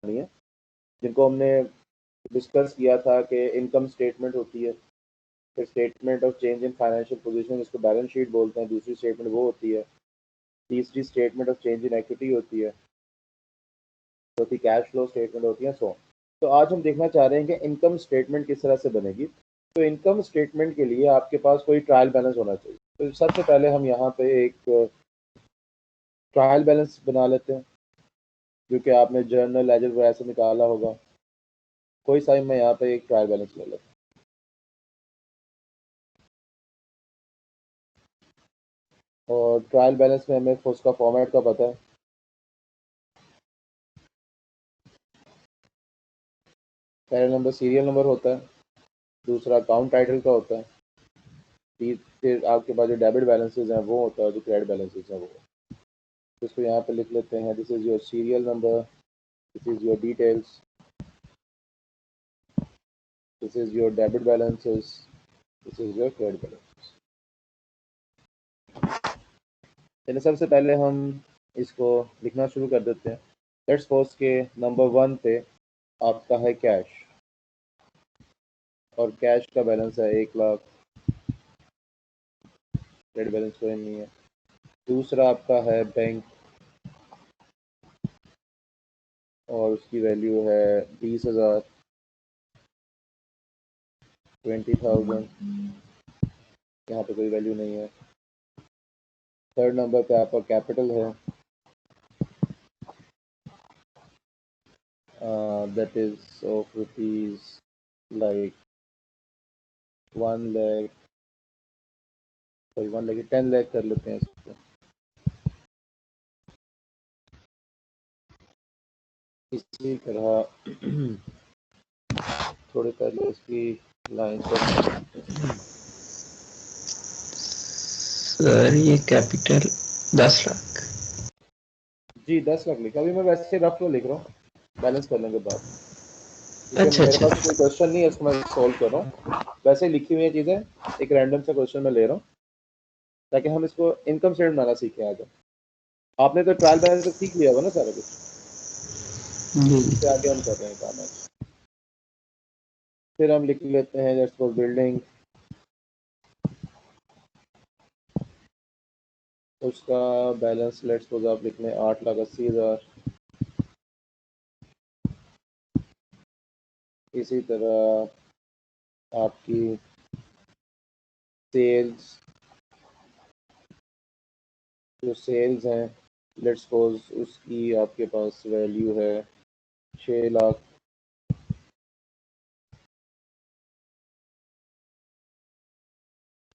बनानी है, जिनको हमने डिस्कस किया था कि इनकम स्टेटमेंट होती है, फिर statement of change in financial position, इसको बैलेंस शीट बोलते हैं, दूसरी स्टेटमेंट वो होती है, तीसरी statement of change in equity होती है, चौथी कैश फ्लो स्टेटमेंट होती है। सो तो आज हम देखना चाह रहे हैं कि इनकम स्टेटमेंट किस तरह से बनेगी। तो इनकम स्टेटमेंट के लिए आपके पास कोई ट्रायल बैलेंस होना चाहिए। तो सबसे पहले हम यहाँ पे एक ट्रायल बैलेंस बना लेते हैं, जो कि आपने जर्नल लेजर वगैरह से निकाला होगा। कोई सा मैं यहाँ पे एक ट्रायल बैलेंस ले लेता हूँ, और ट्रायल बैलेंस में हमें उसका फॉर्मेट का पता है। पहला नंबर सीरियल नंबर होता है, दूसरा अकाउंट टाइटल का होता है, फिर आपके पास जो डेबिट बैलेंसेज हैं वो होता है, जो क्रेडिट बैलेंसेज हैं वो। तो इसको यहाँ पे लिख लेते हैं, this is your serial number, this is your details, this is your debit balances, this is your credit balances. चलिए सबसे पहले हम इसको लिखना शुरू कर देते हैं। लेट्स सपोज के नंबर 1 पे आपका है कैश, और कैश का बैलेंस है 1,00,000, क्रेडिट बैलेंस कोई नहीं है। दूसरा आपका है बैंक, और उसकी वैल्यू है 20,000, 20,000, यहाँ पे कोई वैल्यू नहीं है। थर्ड नंबर पे आपका कैपिटल है, that is of rupees like 1,00,000, sorry 1,00,000 10,00,000 कर लेते हैं इसको। इसी तरह थोड़े पहले इसकी लाइन पर सर ये कैपिटल 10 लाख जी 10,00,000 लिखा। अभी मैं वैसे रफ में लिख रहा हूँ, बैलेंस करने के बाद, क्योंकि अच्छा मेरे अच्छा पास कोई क्वेश्चन नहीं है, इसको मैं सॉल्व कर रहा हूँ। वैसे ही लिखी हुई है चीज़ें, एक रैंडम सा क्वेश्चन मैं ले रहा हूँ, ताकि हम इसको इनकम स्टेटमेंट बनाना सीखें आज। आपने तो ट्रायल बैलेंस तक सीख लिया होगा ना सारा कुछ, जी इससे आगे हम कर रहे हैं काम आज। फिर हम लिख लेते हैं लेट्स सपोज बिल्डिंग, उसका बैलेंस लेट्स सपोज आप लिख लें 8,80,000। इसी तरह आपकी सेल्स, जो सेल्स हैं लेट्स सपोज उसकी आपके पास वैल्यू है 6,00,000।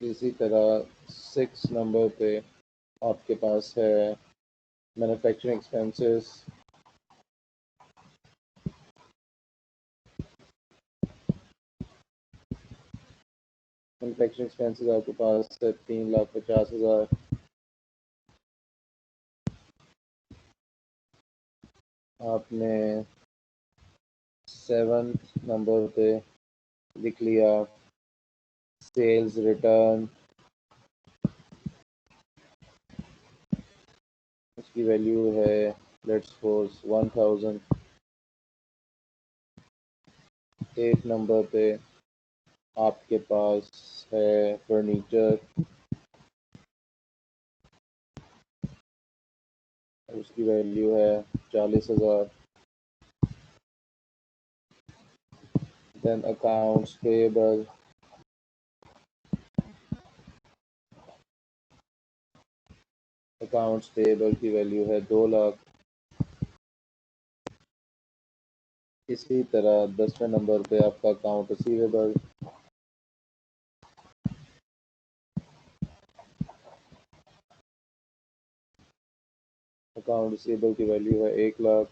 इसी तरह 6 नंबर पे आपके पास है मैन्युफैक्चरिंग एक्सपेंसेस, मैन्युफैक्चरिंग एक्सपेंसेस आपके पास है 3,50,000। आपने 7th नंबर पे लिख लिया सेल्स रिटर्न, उसकी वैल्यू है लेट्स सपोज 1,000। 8 नंबर पे आपके पास है फर्नीचर, उसकी वैल्यू है 40,000। Then accounts payable, accounts payable की वैल्यू है 2,00,000। इसी तरह 10वें नंबर पे आपका अकाउंट रिसीवेबल, अकाउंट रिसीवेबल की वैल्यू है 1,00,000।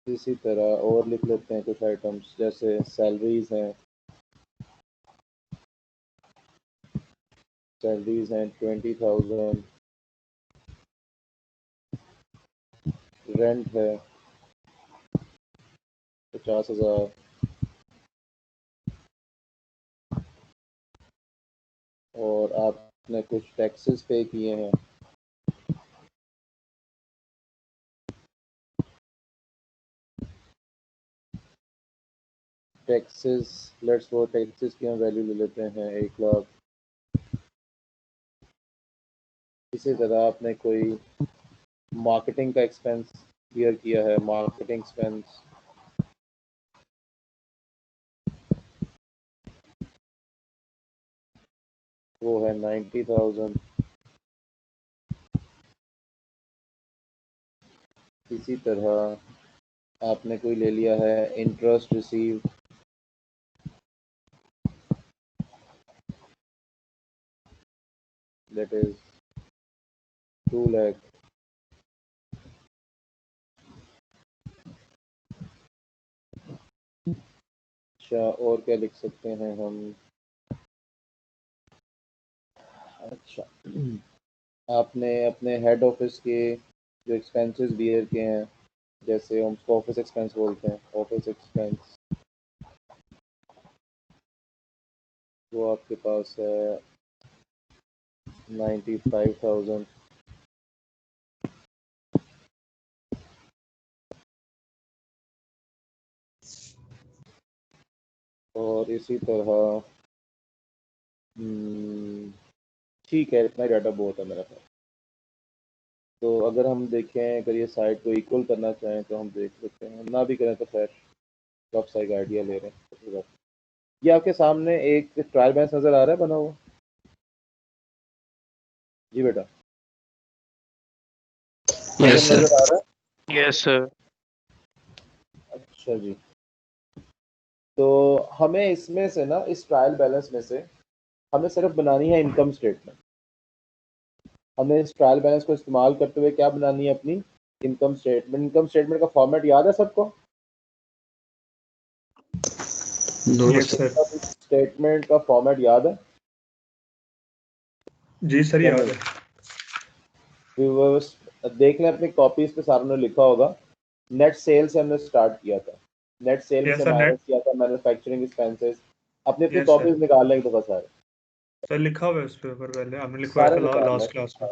इसी तरह और लिख लेते हैं कुछ आइटम्स, जैसे सैलरीज हैं, सैलरीज हैं 20,000, रेंट है 50,000, और आपने कुछ टैक्सेस पे किए हैं टैक्सेस, लेट्स वो टैक्सेस की हम वैल्यू ले लेते हैं 1 लाख। इसी तरह आपने कोई मार्केटिंग का एक्सपेंस बियर किया है, मार्केटिंग एक्सपेंस वो है 90,000। इसी तरह आपने कोई ले लिया है interest receive, that is 2 lakh. अच्छा, और क्या लिख सकते हैं हम? अच्छा, आपने अपने हेड ऑफिस के जो एक्सपेंसेस बियर किए हैं, जैसे हम उसको ऑफिस एक्सपेंस बोलते हैं, ऑफिस एक्सपेंस वो आपके पास है 95,000। और इसी तरह ठीक है, इतना डाटा बहुत है मेरे पास। तो अगर हम देखें, अगर ये साइट को इक्वल करना चाहें तो हम देख सकते हैं, ना भी करें तो खैर आप साइड आइडिया ले रहे हैं तो ये आपके सामने एक ट्रायल बैलेंस नज़र आ रहा है बना हुआ? जी बेटा, यस सर। नज़र आ रहा है? Yes sir. अच्छा जी, तो हमें इसमें से ना, इस ट्रायल बैलेंस में से हमें सिर्फ बनानी है इनकम स्टेटमेंट। हमें इस ट्रायल बैलेंस को इस्तेमाल करते हुए क्या बनानी है? अपनी इनकम स्टेटमेंट। इनकम स्टेटमेंट का फॉर्मेट याद है सबको? No yes sir. Sir. Statement का फॉर्मेट याद है? जी सर, या याद नहीं? है। व्यूअर्स देख लें, अपनी कॉपीज पे सामने लिखा होगा। नेट सेल से हमने स्टार्ट किया था, नेट सेल यस से सर। माइनस किया था मैन्युफैक्चरिंग एक्सपेंसेस। अपनी अपनी यस सर। कॉपीज निकाल लेंगे तो सारे सर लिखा हुआ है उस पे ऊपर, पहले हमने लिखवाया सारे था निकाल लें। लास्ट क्लास में।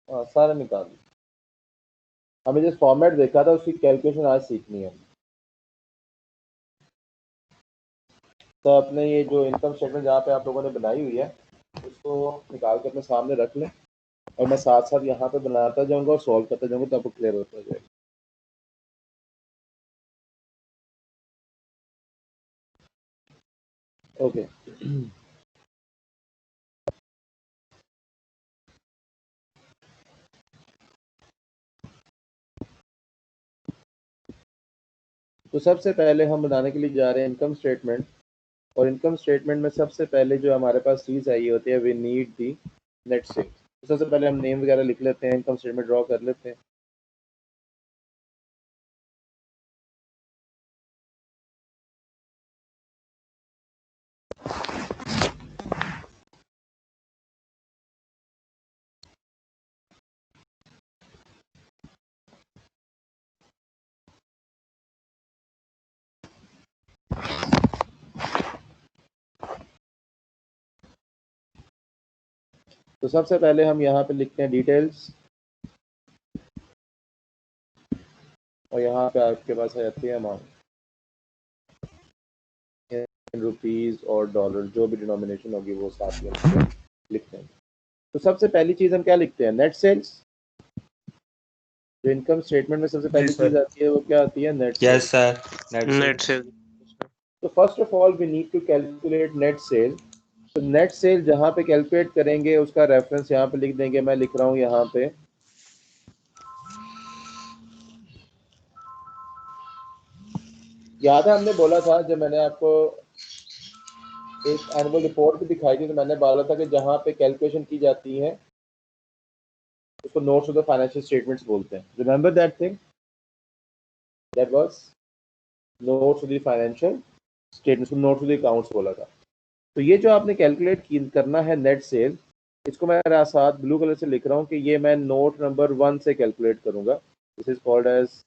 हाँ, सारे निकाल लें। हमें जिस फॉर्मेट देखा था उसकी कैलकुलेशन आज सीखनी है। तो अपने ये जो इनकम स्टेटमेंट जहाँ पे आप लोगों ने बनाई हुई है उसको निकाल के अपने सामने रख लें, और मैं साथ साथ यहाँ पे बनाता जाऊँगा और सॉल्व करता जाऊँगा तो आपको क्लियर होता जाएगा। ओके, तो सबसे पहले हम बनाने के लिए जा रहे हैं इनकम स्टेटमेंट। और इनकम स्टेटमेंट में सबसे पहले जो हमारे पास चीज़ आई होती है, we need the net sales. तो सबसे पहले हम नेम वगैरह लिख लेते हैं, इनकम स्टेटमेंट ड्रॉ कर लेते हैं। तो सबसे पहले हम यहाँ पे लिखते हैं डिटेल्स, और यहाँ पे आपके पास आ जाती है अमाउंट, रुपीज़ और डॉलर, जो भी डिनोमिनेशन होगी वो साथ में लिखते हैं। तो सबसे पहली चीज़ हम क्या लिखते हैं? Net sales. जो इनकम स्टेटमेंट में सबसे पहली चीज़ आती है वो क्या आती है? Net sales. Yes sir. Net sale. तो first of all we need to calculate net sale. तो नेट सेल जहाँ पे कैलकुलेट करेंगे उसका रेफरेंस यहाँ पे लिख देंगे। मैं लिख रहा हूँ यहाँ पे, याद है हमने बोला था जब मैंने आपको एक एनुअल रिपोर्ट भी दिखाई थी तो मैंने बोला था कि जहाँ पे कैलकुलेशन की जाती है उसको notes of the financial statements बोलते हैं। Remember that thing? That was notes of the financial statements, notes of the accounts बोला था। तो ये जो आपने कैलकुलेट करना है नेट सेल, इसको मैं साथ ब्लू कलर से लिख रहा हूँ कि ये मैं नोट नंबर 1 से कैलकुलेट करूंगा। This is called as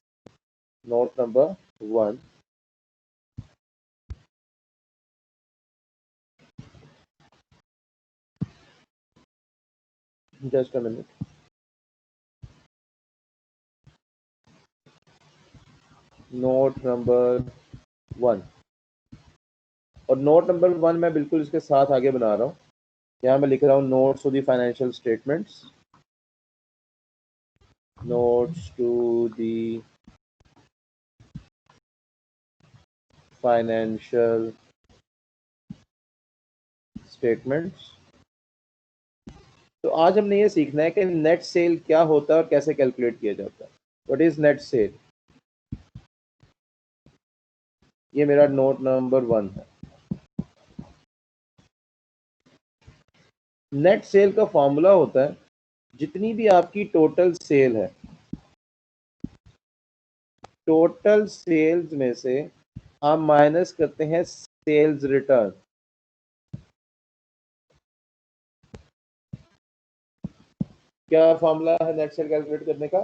note number 1। Just a minute. Note number 1। और नोट नंबर 1 मैं बिल्कुल इसके साथ आगे बना रहा हूँ। यहाँ मैं लिख रहा हूँ notes to the financial statements, notes to the financial statements. तो आज हमने ये सीखना है कि नेट सेल क्या होता है और कैसे कैलकुलेट किया जाता है। What is net cell? ये मेरा नोट नंबर 1 है। नेट सेल का फॉर्मूला होता है जितनी भी आपकी टोटल सेल है, टोटल सेल्स में से आप माइनस करते हैं सेल्स रिटर्न। क्या फॉर्मूला है नेट सेल कैलकुलेट करने का?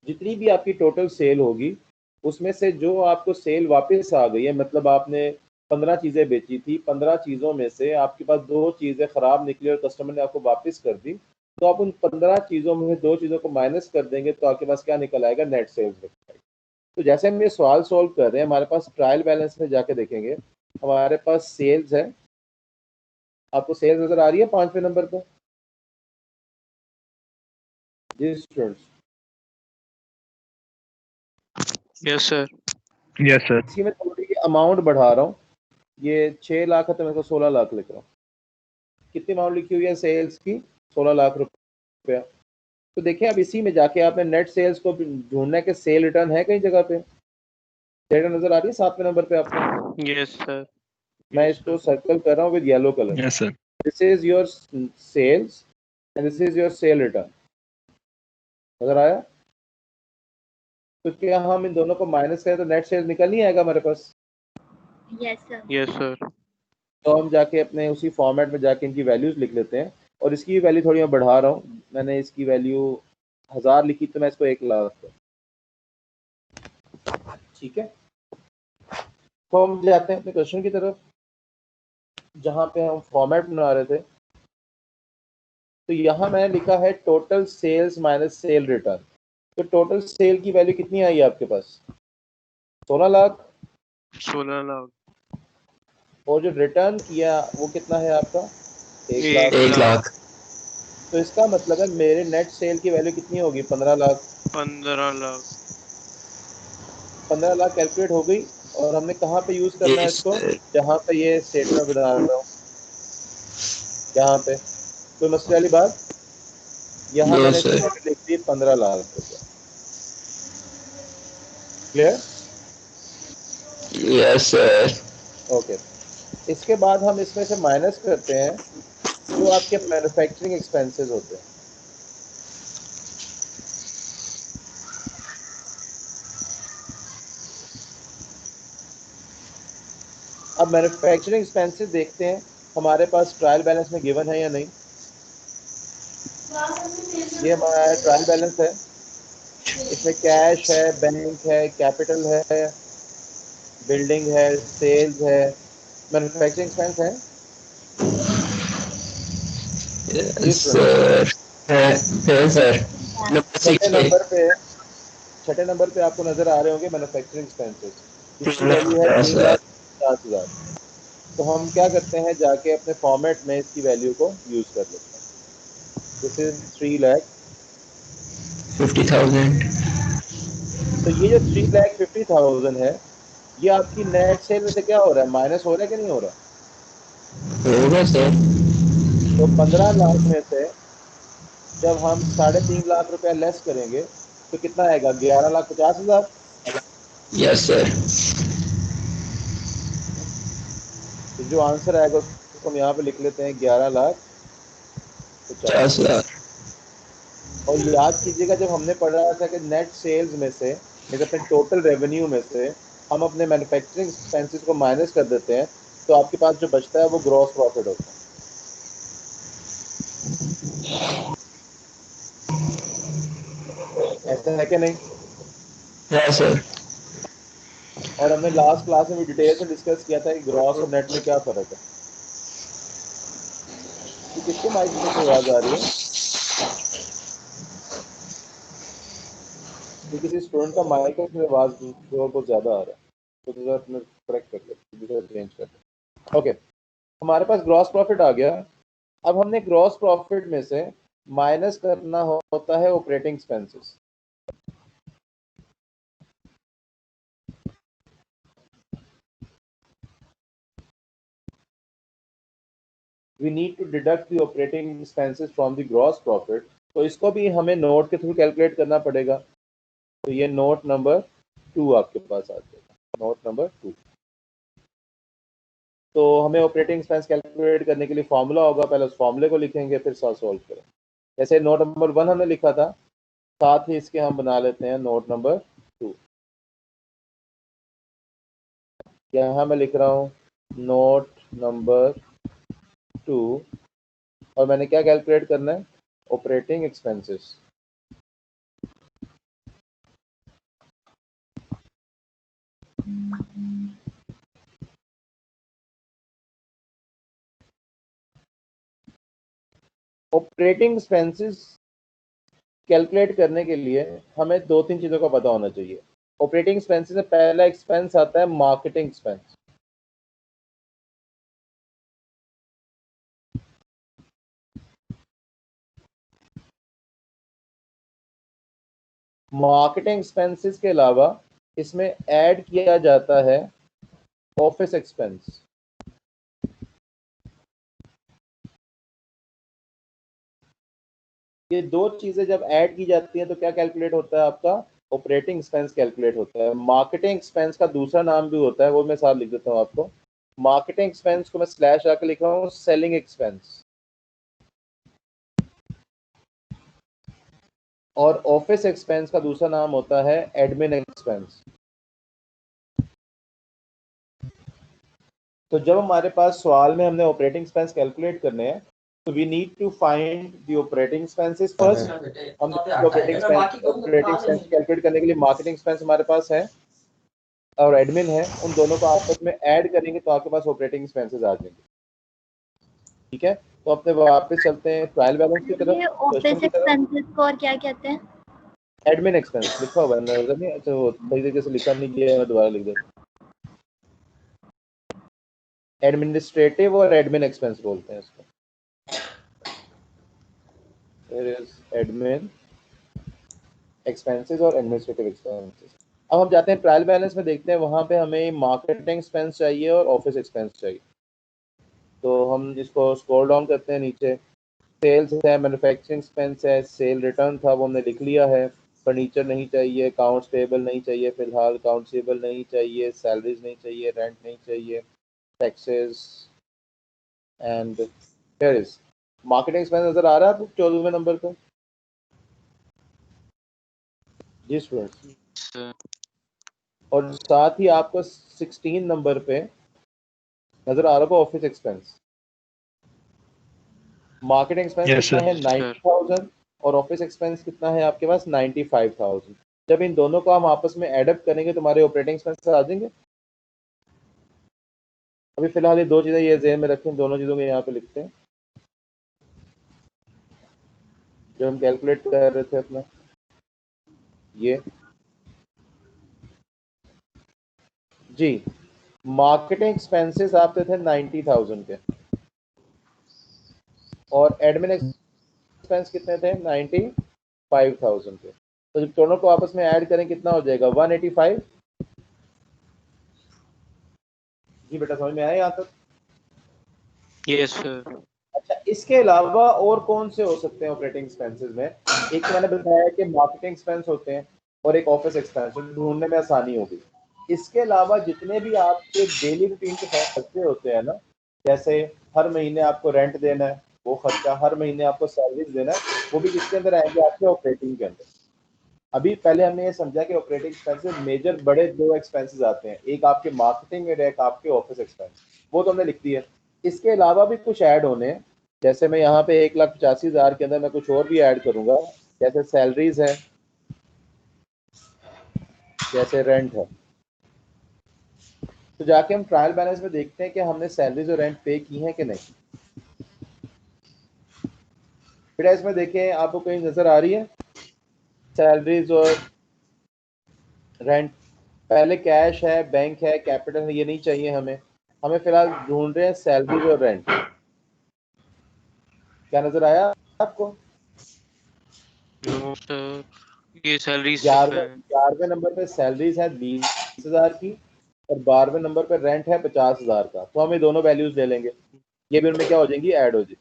जितनी भी आपकी टोटल सेल होगी उसमें से जो आपको सेल वापस आ गई है, मतलब आपने 15 चीज़ें बेची थी, 15 चीज़ों में से आपके पास 2 चीज़ें ख़राब निकली और कस्टमर ने आपको वापस कर दी, तो आप उन 15 चीज़ों में 2 चीज़ों को माइनस कर देंगे तो आपके पास क्या निकल आएगा? नेट सेल्स निकल आएगा। तो जैसे हम ये सवाल सॉल्व कर रहे हैं, हमारे पास ट्रायल बैलेंस में जाके देखेंगे, हमारे पास सेल्स है। आपको सेल्स नज़र आ रही है 5वें नंबर पर? जी students, yes sir. Yes sir. इसकी मैं थोड़ी अमाउंट बढ़ा रहा हूँ। ये 6 लाख है तो मैं इसको 16 लाख लिख रहा हूँ। कितनी अमाउंट लिखी हुई है सेल्स की? 16 लाख रुपया। तो देखिए अब इसी में जाके आपने नेट सेल्स को ढूंढना है कि सेल रिटर्न है कहीं जगह पे। सेल रिटर्न नजर आ रही है 7वें नंबर पे आपको? Yes sir. मैं इसको सर्कल कर रहा हूँ with yellow colour. Yes sir. This is your sales and this is your sale return. नजर आया? तो क्या हम इन दोनों को माइनस करें तो नेट सेल्स निकल नहीं आएगा हमारे पास? Yes sir. Yes sir. तो हम जाके अपने उसी फॉर्मेट में जाके इनकी वैल्यूज लिख लेते हैं। और इसकी वैल्यू थोड़ी मैं बढ़ा रहा हूँ। मैंने इसकी वैल्यू 1000 लिखी तो मैं इसको 1 लाख कर। ठीक है, तो हम जाते हैं अपने क्वेश्चन की तरफ जहाँ पे हम फॉर्मेट बना रहे थे। तो यहाँ मैंने लिखा है total sales minus sale return. तो टोटल सेल की वैल्यू कितनी आई है आपके पास? 16 लाख। 16 लाख। और जो रिटर्न किया वो कितना है आपका? 1 लाख। 1 लाख। तो इसका मतलब है मेरे नेट सेल की वैल्यू कितनी होगी? 15 लाख। 15 लाख। 15 लाख कैलकुलेट हो गई। और हमने कहाँ पे यूज करना है यस इसको? सर। जहाँ पे ये स्टेटमेंट बना रहा हूँ, यहाँ पे। कोई मसले वाली बात? यहाँ नो मैंने इसकी सर। वैल्यू लिख दी 15 लाख रुपया। क्लियर? Yes sir. ओके। इसके बाद हम इसमें से माइनस करते हैं जो आपके मैन्युफैक्चरिंग एक्सपेंसेस होते हैं। अब मैन्युफैक्चरिंग एक्सपेंसेस देखते हैं हमारे पास ट्रायल बैलेंस में गिवन है या नहीं। ये हमारा ट्रायल बैलेंस है। इसमें कैश है, बैंक है, कैपिटल है, बिल्डिंग है, सेल्स है, मैन्युफैक्चरिंग एक्सपेंस है। जी यस स्टूडेंट, सर। है सर। नंबर छठे 6 पे। नंबर पे छठे नंबर पे आपको नजर आ रहे होंगे मैन्युफैक्चरिंग एक्सपेंसेस, जिसकी वैल्यू है 3 सर। लाख 50,000। तो हम क्या करते हैं, जाके अपने फॉर्मेट में इसकी वैल्यू को यूज कर लेते हैं। This is 50,000। तो ये जो 3,50,000 है, ये आपकी नेट सेल में से क्या हो रहा है? माइनस हो रहा है कि नहीं हो रहा? होगा सर। तो 15 लाख में से जब हम 3.5 लाख रुपया लेस करेंगे तो कितना आएगा? 11,50,000। Yes sir. तो जो आंसर आएगा उसको हम यहाँ पे लिख लेते हैं 11,50,000। 50,000। और याद कीजिएगा जब हमने पढ़ा था कि नेट सेल्स में से, मतलब अपने टोटल रेवेन्यू में से हम अपने मैन्युफैक्चरिंग एक्सपेंसेस को माइनस कर देते हैं, तो आपके पास जो बचता है वो ग्रॉस प्रॉफिट होता है। ऐसा है कि नहीं? Yes sir. और हमने लास्ट क्लास में भी डिटेल से डिस्कस किया था कि ग्रॉस और नेट में क्या फ़र्क है। कि किसके माइक में से आवाज़ आ रही है? कि किसी स्टूडेंट का माइक है, उसमें आवाज़ बहुत ज़्यादा आ रहा है। तो जरा अपने करेक्ट कर ले, चेंज कर ले। ओके, हमारे पास ग्रॉस प्रॉफिट आ गया। अब हमने ग्रॉस प्रॉफिट में से माइनस करना होता है operating expenses. We need to deduct the operating expenses from the gross profit. तो इसको भी हमें नोट के थ्रू कैलकुलेट करना पड़ेगा। तो ये नोट नंबर 2 आपके पास आ जाएगा, नोट नंबर 2। तो हमें ऑपरेटिंग एक्सपेंस कैलकुलेट करने के लिए फॉर्मूला होगा, पहले उस फॉर्मूले को लिखेंगे फिर साथ सॉल्व करें। जैसे नोट नंबर 1 हमने लिखा था, साथ ही इसके हम बना लेते हैं नोट नंबर 2। यहाँ मैं लिख रहा हूँ नोट नंबर 2, और मैंने क्या कैलकुलेट करना है, operating expenses. Operating expenses calculate करने के लिए हमें 2-3 चीज़ों का पता होना चाहिए। ऑपरेटिंग एक्सपेंसेस में पहला एक्सपेंस आता है मार्केटिंग एक्सपेंस। मार्केटिंग एक्सपेंसेस के अलावा इसमें ऐड किया जाता है ऑफिस एक्सपेंस। ये दो चीजें जब ऐड की जाती हैं तो क्या कैलकुलेट होता है, आपका ऑपरेटिंग एक्सपेंस कैलकुलेट होता है। मार्केटिंग एक्सपेंस का दूसरा नाम भी होता है, वो मैं साथ लिख देता हूँ आपको। मार्केटिंग एक्सपेंस को मैं स्लैश आकर लिख रहा हूँ सेलिंग एक्सपेंस, और ऑफिस एक्सपेंस का दूसरा नाम होता है एडमिन एक्सपेंस। तो जब हमारे पास सवाल में हमने ऑपरेटिंग एक्सपेंस कैलकुलेट करने हैं, तो we need to find the operating expenses first. हम ऑपरेटिंग एक्सपेंस कैलकुलेट करने के लिए मार्केटिंग एक्सपेंस हमारे पास है और एडमिन है, उन दोनों को आपस में ऐड करेंगे तो आपके पास ऑपरेटिंग एक्सपेंसेस आ जाएंगे। ठीक है, तो अपने वापस चलते हैं ट्रायल बैलेंस की तरफ, क्वेश्चन की तरफ। एक्सपेंसेस को और क्या कहते हैं? एडमिन एक्सपेंस लिखा हुआ है नजर नहीं? अच्छा, वो सही तरीके से लिखा नहीं गया है, मैं दोबारा लिख देता हूँ। एडमिनिस्ट्रेटिव और एडमिन एक्सपेंस बोलते हैं इसको। There is admin expenses और एडमिनिस्ट्रेटिव एक्सपेंसेस। अब हम जाते हैं ट्रायल बैलेंस में, देखते हैं वहाँ पे हमें मार्केटिंग एक्सपेंस चाहिए और ऑफिस एक्सपेंस चाहिए। तो हम जिसको स्क्रॉल डाउन करते हैं नीचे, सेल्स है, मैन्युफैक्चरिंग एक्सपेंस है, सेल रिटर्न था वो हमने लिख लिया है, फर्नीचर नहीं चाहिए, अकाउंट्स पेबल नहीं चाहिए, फिलहाल अकाउंट्स पेबल नहीं चाहिए, सैलरीज नहीं चाहिए, रेंट नहीं चाहिए, taxes and here is marketing expense. नजर आ रहा है आपको 14वें नंबर पर? जी स्टूडेंट्स, और साथ ही आपको 16 नंबर पे नजर आ रहा होगा office expense. Marketing expense Yes, कितना sir. है 90,000 और ऑफिस एक्सपेंस कितना है आपके पास 95,000। जब इन दोनों को हम आपस में एडअप करेंगे तो हमारे ऑपरेटिंग एक्सपेंस आ जाएंगे। अभी फिलहाल ये दो चीजें ये ज़हन में रखें, दोनों चीजों को यहाँ पे लिखते हैं जो हम कैलकुलेट कर रहे थे अपना। ये जी मार्केटिंग एक्सपेंसेस आपके थे 90,000 के और एडमिन एक्सपेंस कितने थे 95,000 के। तो जब दोनों को आपस में ऐड करें कितना हो जाएगा 185। जी बेटा समझ में आया यहाँ तक? Yes, sir. अच्छा, इसके अलावा और कौन से हो सकते हैं ऑपरेटिंग एक्सपेंसेस में? एक तो मैंने बताया कि मार्केटिंग एक्सपेंस होते हैं और एक ऑफिस एक्सपेंस, ढूंढने में आसानी होगी। इसके अलावा जितने भी आपके डेली रूटीन के खर्चे होते हैं ना, जैसे हर महीने आपको रेंट देना है वो खर्चा, हर महीने आपको सैलरीज देना है, वो भी किसके अंदर आएंगे आपके ऑपरेटिंग के अंदर। अभी पहले हमने ये समझा कि ऑपरेटिंग एक्सपेंसेस मेजर बड़े दो एक्सपेंसेस आते हैं, एक आपके मार्केटिंग और एक आपके ऑफिस एक्सपेंस, वो तो हमने लिख दिया। इसके अलावा भी कुछ ऐड होने हैं, जैसे मैं यहाँ पे 1,85,000 के अंदर मैं कुछ और भी ऐड करूंगा, जैसे सैलरीज है, जैसे रेंट है। तो जाके हम ट्रायल बैलेंस में देखते हैं कि हमने सैलरीज और रेंट पे की हैं कि नहीं। बेटा इसमें देखें आपको कहीं नजर आ रही है सैलरीज और रेंट? पहले कैश है, बैंक है, कैपिटल है, ये नहीं चाहिए हमें। हमें फिलहाल ढूंढ रहे हैं सैलरी और रेंट। क्या नजर आया आपको? नो सर, ये सैलरी है। 11वें नंबर पे सैलरीज है 20,000 की और 12वें नंबर पे रेंट है 50,000 का। तो हम ये दोनों वैल्यूज ले लेंगे, ये भी उनमें क्या हो जाएंगी, ऐड हो जाएगी।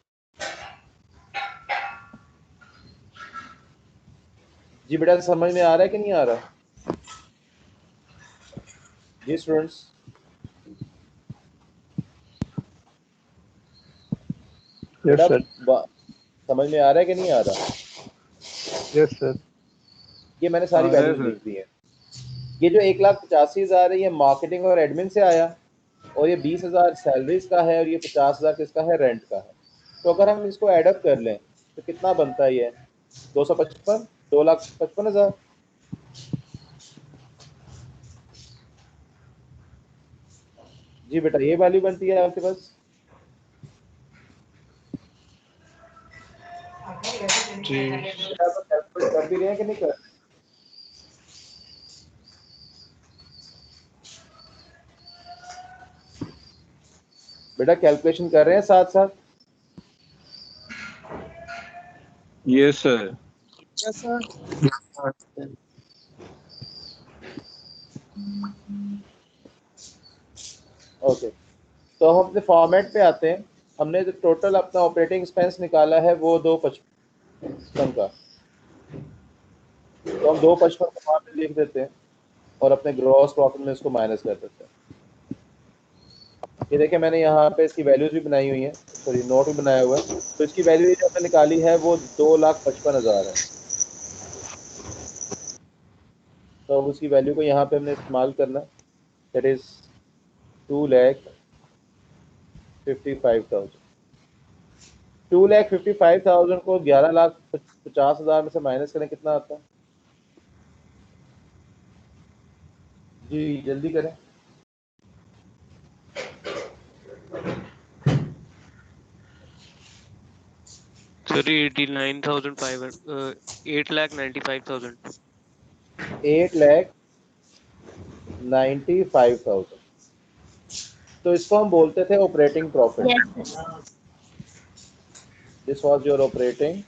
जी बेटा समझ में आ रहा है कि नहीं आ रहा? जी स्टूडेंट्स, यस सर। समझ में आ रहा है कि नहीं आ रहा? Yes sir. ये मैंने सारी वैल्यूज लिख दी है। ये जो 1,85,000 है ये मार्केटिंग और एडमिन से आया, और ये 20,000 सैलरीज का है, और ये 50,000 किसका है, रेंट का है। तो अगर हम इसको एडअप कर लें तो कितना बनता है ये? 255, 2,55,000। जी बेटा ये वैल्यू बनती है आपके पास। जी बेटा आप कैलकुलेट कर भी रहे हैं कि नहीं कर रहे? बेटा कैलकुलेशन कर रहे हैं साथ साथ? Yes sir. Yes sir. Okay, तो हम अपने फॉर्मेट पे आते हैं। हमने जो टोटल अपना ऑपरेटिंग एक्सपेंस निकाला है वो 255 का, तो हम 255 को वहाँ पे लिख देते हैं और अपने ग्रॉस प्रॉफिट में इसको माइनस कर देते हैं। ये देखिए मैंने यहाँ पे इसकी वैल्यूज भी बनाई हुई है, सॉरी नोट भी बनाया हुआ है। तो इसकी वैल्यू जो हमने निकाली है वो 2,55,000 है। तो अब उसकी वैल्यू को यहाँ पे हमने इस्तेमाल करना, दैट इज 2,55,000। 2,55,000 को 11,50,000 में से माइनस करें, कितना आता है? जी जल्दी करें। सर 89,500 8,95,000। 8,95,000। तो इसको हम बोलते थे operating profit. This was your operating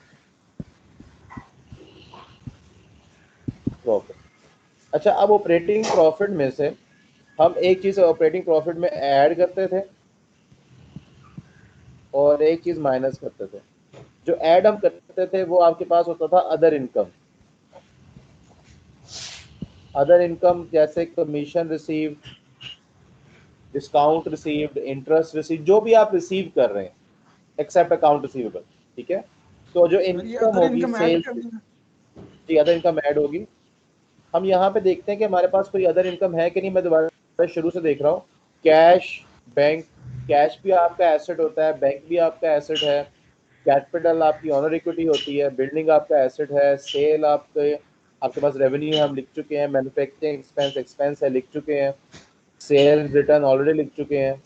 profit. अच्छा, अब ऑपरेटिंग प्रॉफिट में से हम एक चीज ऑपरेटिंग प्रॉफिट में ऐड करते थे और एक चीज माइनस करते थे। जो ऐड हम करते थे वो आपके पास होता था अदर इनकम। अदर इनकम जैसे commission received, discount received, interest received, जो भी आप रिसीव कर रहे हैं एक्सेप्ट अकाउंट रिसीवेबल, ठीक है। तो जो इनकम होगी सेल्स, जी अदर इनकम ऐड होगी। हम यहाँ पे देखते हैं कि हमारे पास कोई अदर इनकम है कि नहीं। मैं दोबारा शुरू से देख रहा हूँ। कैश, बैंक, कैश भी आपका एसेट होता है, बैंक भी आपका एसेट है, कैपिटल आपकी ऑनर इक्विटी होती है, बिल्डिंग आपका एसेट है, सेल आपके पास रेवेन्यू है, हम लिख चुके हैं, मैन्युफैक्चरिंग एक्सपेंस एक्सपेंस है, लिख चुके हैं, सेल रिटर्न ऑलरेडी लिख चुके हैं,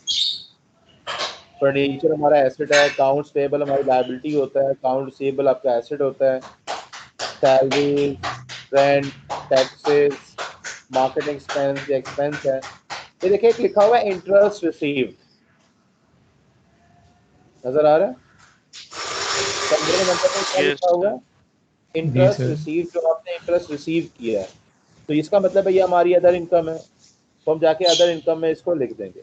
फर्नीचर हमारा एसेट है, अकाउंट्स पेबल हमारी लायबिलिटी होता है, अकाउंट रिसीवेबल आपका एसेट होता है, salary, rent, taxes, marketing expense ये एक्सपेंस है। ये देखिए एक लिखा हुआ है इंटरेस्ट रिसीव्ड, नजर आ रहा है? 15 नंबर पे क्या लिखा हुआ है? Interest receive. जो आपने इंटरेस्ट रिसीव किया है, तो इसका मतलब है ये हमारी अदर इनकम है। तो हम जाके अदर इनकम में इसको लिख देंगे।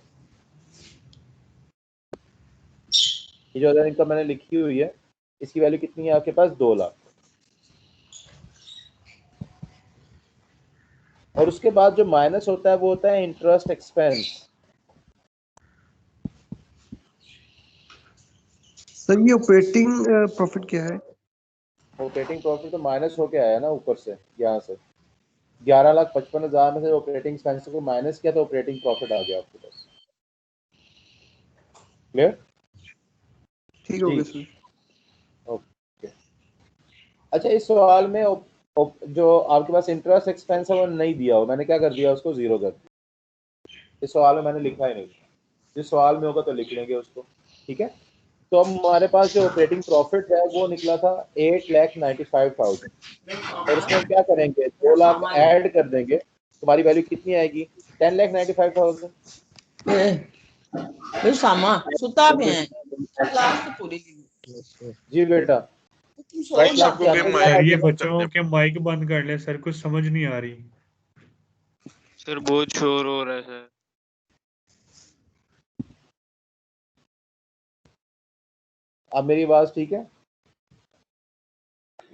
ये जो अदर इनकम मैंने लिखी हुई है इसकी वैल्यू कितनी है आपके पास? 2 लाख। और उसके बाद जो माइनस होता है वो होता है इंटरेस्ट एक्सपेंस। सर ये ऑपरेटिंग प्रॉफिट क्या है? ऑपरेटिंग प्रॉफिट तो माइनस होके आया ना ऊपर से, यहाँ से 11,55,000 में से ऑपरेटिंग एक्सपेंस को माइनस किया तो ऑपरेटिंग प्रॉफिट आ गया आपके पास। क्लियर? ठीक हो गया सर। ओके। अच्छा, इस सवाल में जो आपके पास इंटरेस्ट एक्सपेंस है वो नहीं दिया हो, मैंने क्या कर दिया, उसको जीरो कर दिया। इस सवाल में मैंने लिखा ही नहीं, जिस सवाल में होगा तो लिख लेंगे उसको, ठीक है। तो अब हमारे पास जो ऑपरेटिंग प्रॉफिट है वो निकला था 8,95,000, और उसमें हम क्या करेंगे, 2 लाख ऐड कर देंगे। तुम्हारी वैल्यू कितनी आएगी? 10,95,000। सामा सुता पे हैं क्लास तो पूरी जी बेटा तुम सो वाइट जा क्लास सर ये बच्चों के माइक बंद कर ले सर, कुछ समझ नहीं आ रही। सर बहुत शोर हो रहा है सर। अब मेरी आवाज ठीक है?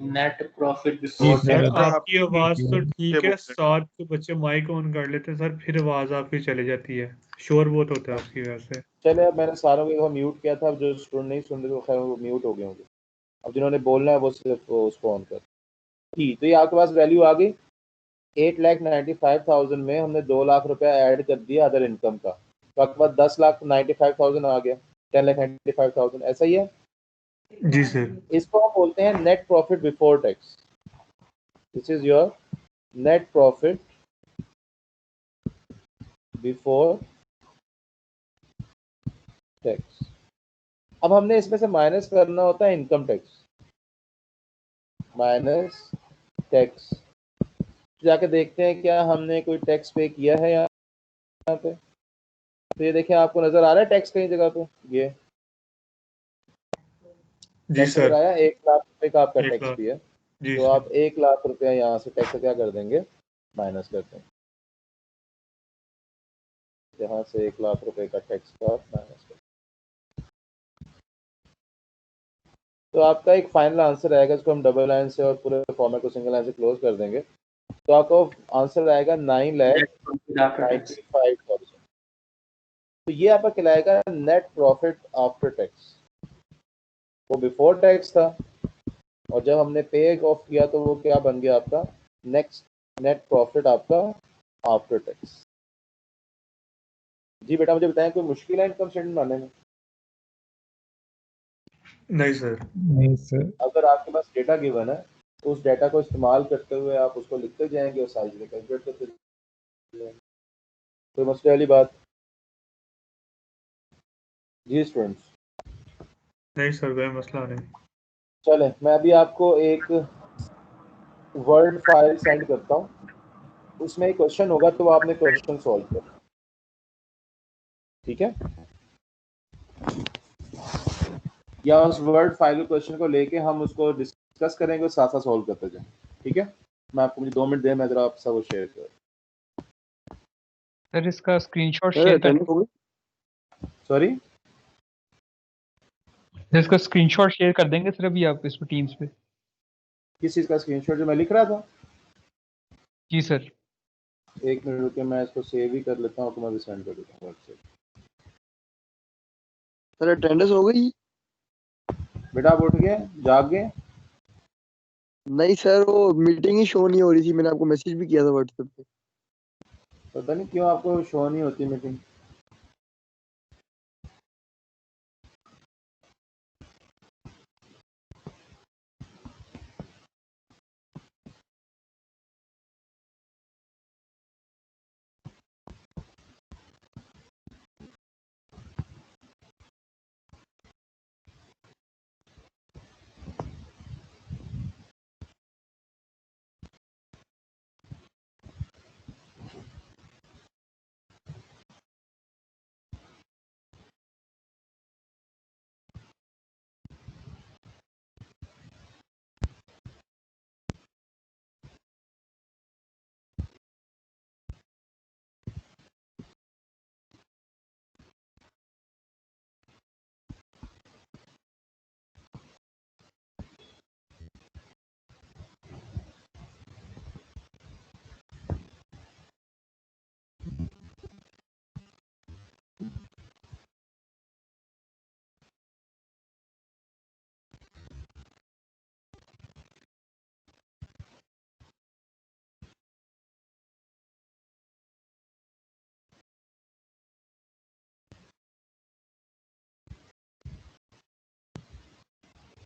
नेट प्रॉफिट सर बिफोर आपकी आवाज तो ठीक है, साथ तो बच्चे माइक ऑन कर लेते हैं सर, फिर आवाज आपकी चली जाती है, शोर बहुत होता है उसकी वजह से। चले अब मैंने सारों को म्यूट किया था, अब जो स्टूडेंट नहीं सुन रहे वो खैर वो म्यूट हो गए होंगे। अब जिन्होंने बोलना है वो सिर्फ उसको ऑन कर। ठीक, तो ये आपके पास वैल्यू आ गई। 8,95,000 में हमने 2 लाख रुपया ऐड कर दिया अदर इनकम का, तो आपके पास 10,95,000 आ गया। 10,95,000 ऐसा ही है। जी सर। इसको हम बोलते हैं net profit before tax. This is your net profit before tax. अब हमने इसमें से माइनस करना होता है इनकम टैक्स, माइनस टैक्स। जाके देखते हैं क्या हमने कोई टैक्स पे किया है यहाँ पे। तो ये देखिए आपको नजर आ रहा है टैक्स कहीं जगह पे, ये जी टैक्स नजर सर। आया। 1 लाख रुपए का आपका 1 टैक्स लाख। भी है, जी तो सर। आप 1 लाख रुपया यहाँ से टैक्स क्या कर देंगे, माइनस कर देंगे। यहाँ से 1 लाख रुपए का टैक्स का माइनस कर, तो आपका एक फाइनल आंसर आएगा। इसको हम डबल लाइन से और पूरे फॉर्मेट को सिंगल लाइन से क्लोज कर देंगे, तो आपको आंसर आएगा 9,95,000। तो ये आपका कहलाएगा नेट प्रॉफिट आफ्टर टैक्स। वो बिफोर टैक्स था, और जब हमने पे ऑफ किया तो वो क्या बन गया आपका नेक्स्ट नेट प्रॉफिट आपका आफ्टर टैक्स। जी बेटा मुझे बताएं कोई मुश्किल है इनकम स्टेटमेंट बनाने में? नहीं सर। नहीं सर। अगर आपके पास डेटा गिवन है तो उस डेटा को इस्तेमाल करते हुए आप उसको लिखते जाएंगे और सारी चीजें कैलकुलेट करते जाएंगे। कोई मसले वाली बात? जी स्टूडेंट्स। नहीं सर, कोई मसला नहीं। चले मैं अभी आपको एक वर्ड फाइल सेंड करता हूँ, उसमें एक क्वेश्चन होगा तो आपने क्वेश्चन सॉल्व करना, ठीक है? या उस वर्ड फाइल क्वेश्चन को लेके हम उसको डिस्कस करेंगे और साथ साथ सॉल्व करते जाएं, ठीक है? मैं आपको मुझे 2 मिनट दें, मैं जरा आप सब शेयर कर। सर इसका स्क्रीनशॉट शेयर कर, सॉरी इसका स्क्रीनशॉट शेयर कर देंगे सर अभी आप इसमें टीम्स पे। किस चीज़ का स्क्रीनशॉट? जो मैं लिख रहा था? जी सर। एक मिनट रुके, मैं इसको सेव ही कर लेता हूँ, तो मैं भी सेंड कर देता हूँ व्हाट्सएप। सर अटेंडेंस हो गई? बेटा आप उठ गए, जाग गए? नहीं सर, वो मीटिंग ही शो नहीं हो रही थी, मैंने आपको मैसेज भी किया था व्हाट्सएप पे। पता नहीं क्यों आपको शो नहीं होती मीटिंग।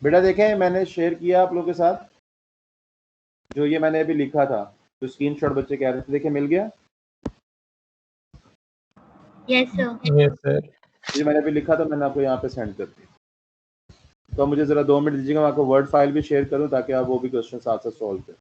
बेटा देखें मैंने शेयर किया आप लोगों के साथ, जो ये मैंने अभी लिखा था, जो स्क्रीनशॉट बच्चे कह रहे थे, देखिए मिल गया? Yes sir. Yes sir. जो मैंने अभी लिखा था मैंने आपको यहाँ पे सेंड कर दिया। तो मुझे ज़रा 2 मिनट दीजिएगा, मैं आपको वर्ड फाइल भी शेयर करूँ ताकि आप वो भी क्वेश्चन साथ साथ सॉल्व करें।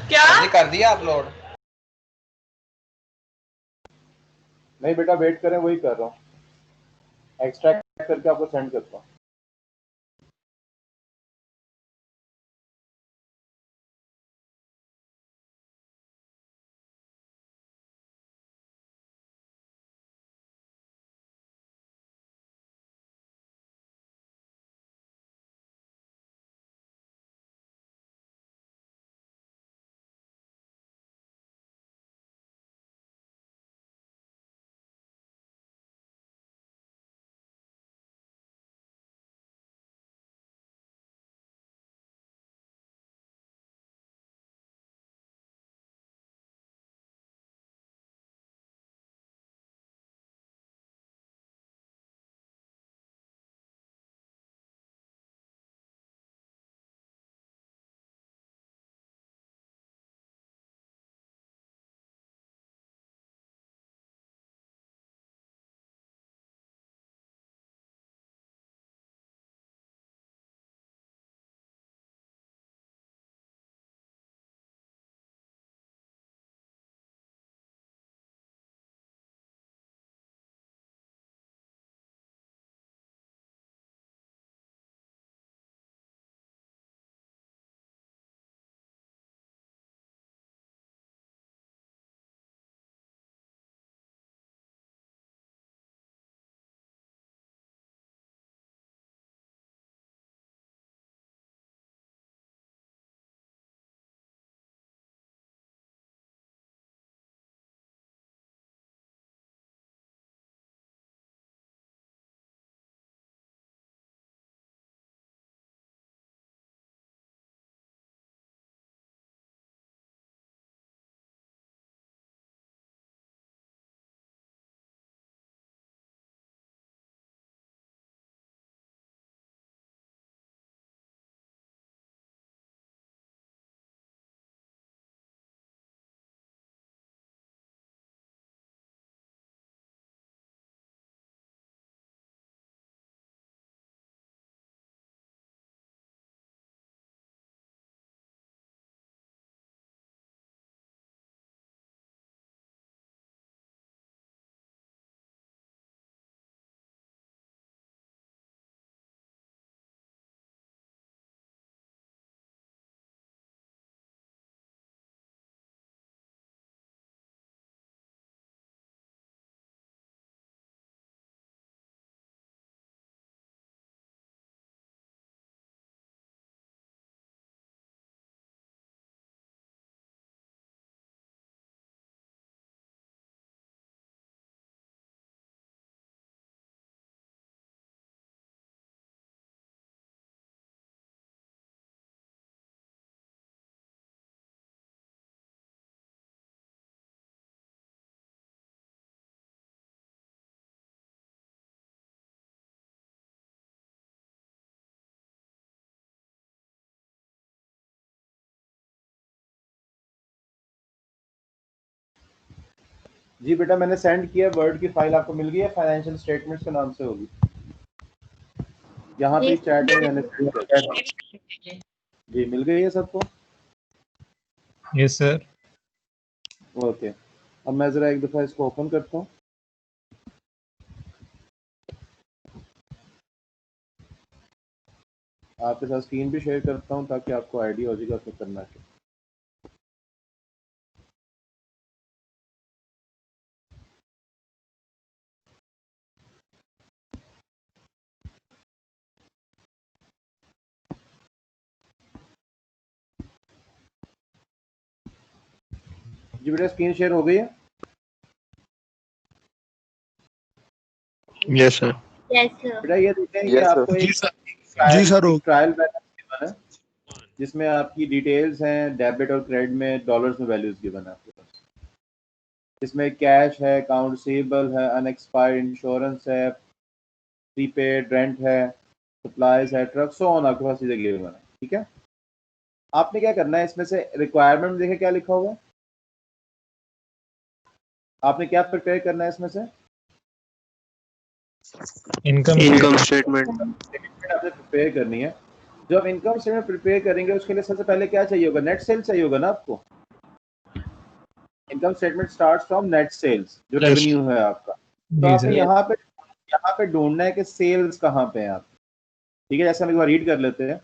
क्या जी कर दिया अपलोड? नहीं बेटा वेट करें, वही कर रहा हूँ, एक्सट्रैक्ट करके आपको सेंड करता हूँ। जी बेटा मैंने सेंड किया, वर्ड की फाइल आपको मिल गई है, फाइनेंशियल स्टेटमेंट्स के नाम से होगी, यहाँ पे चैट में मैंने सेंड कर दिया। जी मिल गई है सबको? Yes sir. ओके, अब मैं ज़रा एक दफ़ा इसको ओपन करता हूँ। आपके साथ स्क्रीन भी शेयर करता हूँ ताकि आपको आइडिया हो जाएगा क्या करना है। जी बेटा स्क्रीन शेयर हो गई है? Yes sir. बेटा ये देखें कि आपको एक ट्रायल बैलेंस गिवन है जिसमें आपकी डिटेल्स हैं, डेबिट और क्रेडिट में डॉलर्स में वैल्यूज गिवन है आपके पास। इसमें कैश है, अकाउंट रिसीवेबल है, अनएक्सपायर्ड इंश्योरेंस है, प्रीपेड रेंट है, सप्लाईज है, ट्रक, सो ऑन आपके पास चीज़ें गिवन है। ठीक है, आपने क्या करना है, इसमें से रिक्वायरमेंट में देखें क्या लिखा हुआ है, आपने क्या प्रिपेयर करना है इसमें से? इनकम स्टेटमेंट आपने प्रिपेयर करनी है। जब इनकम स्टेटमेंट प्रिपेयर करेंगे उसके लिए सबसे पहले क्या चाहिए होगा, नेट सेल चाहिए होगा ना आपको। Income statement starts from net sales, जो Yes. रेवेन्यू है आपका। तो जी आपने सर। यहाँ पे ढूंढना है कि सेल्स कहाँ पे है आप। ठीक है, जैसे हम एक बार रीड कर लेते हैं।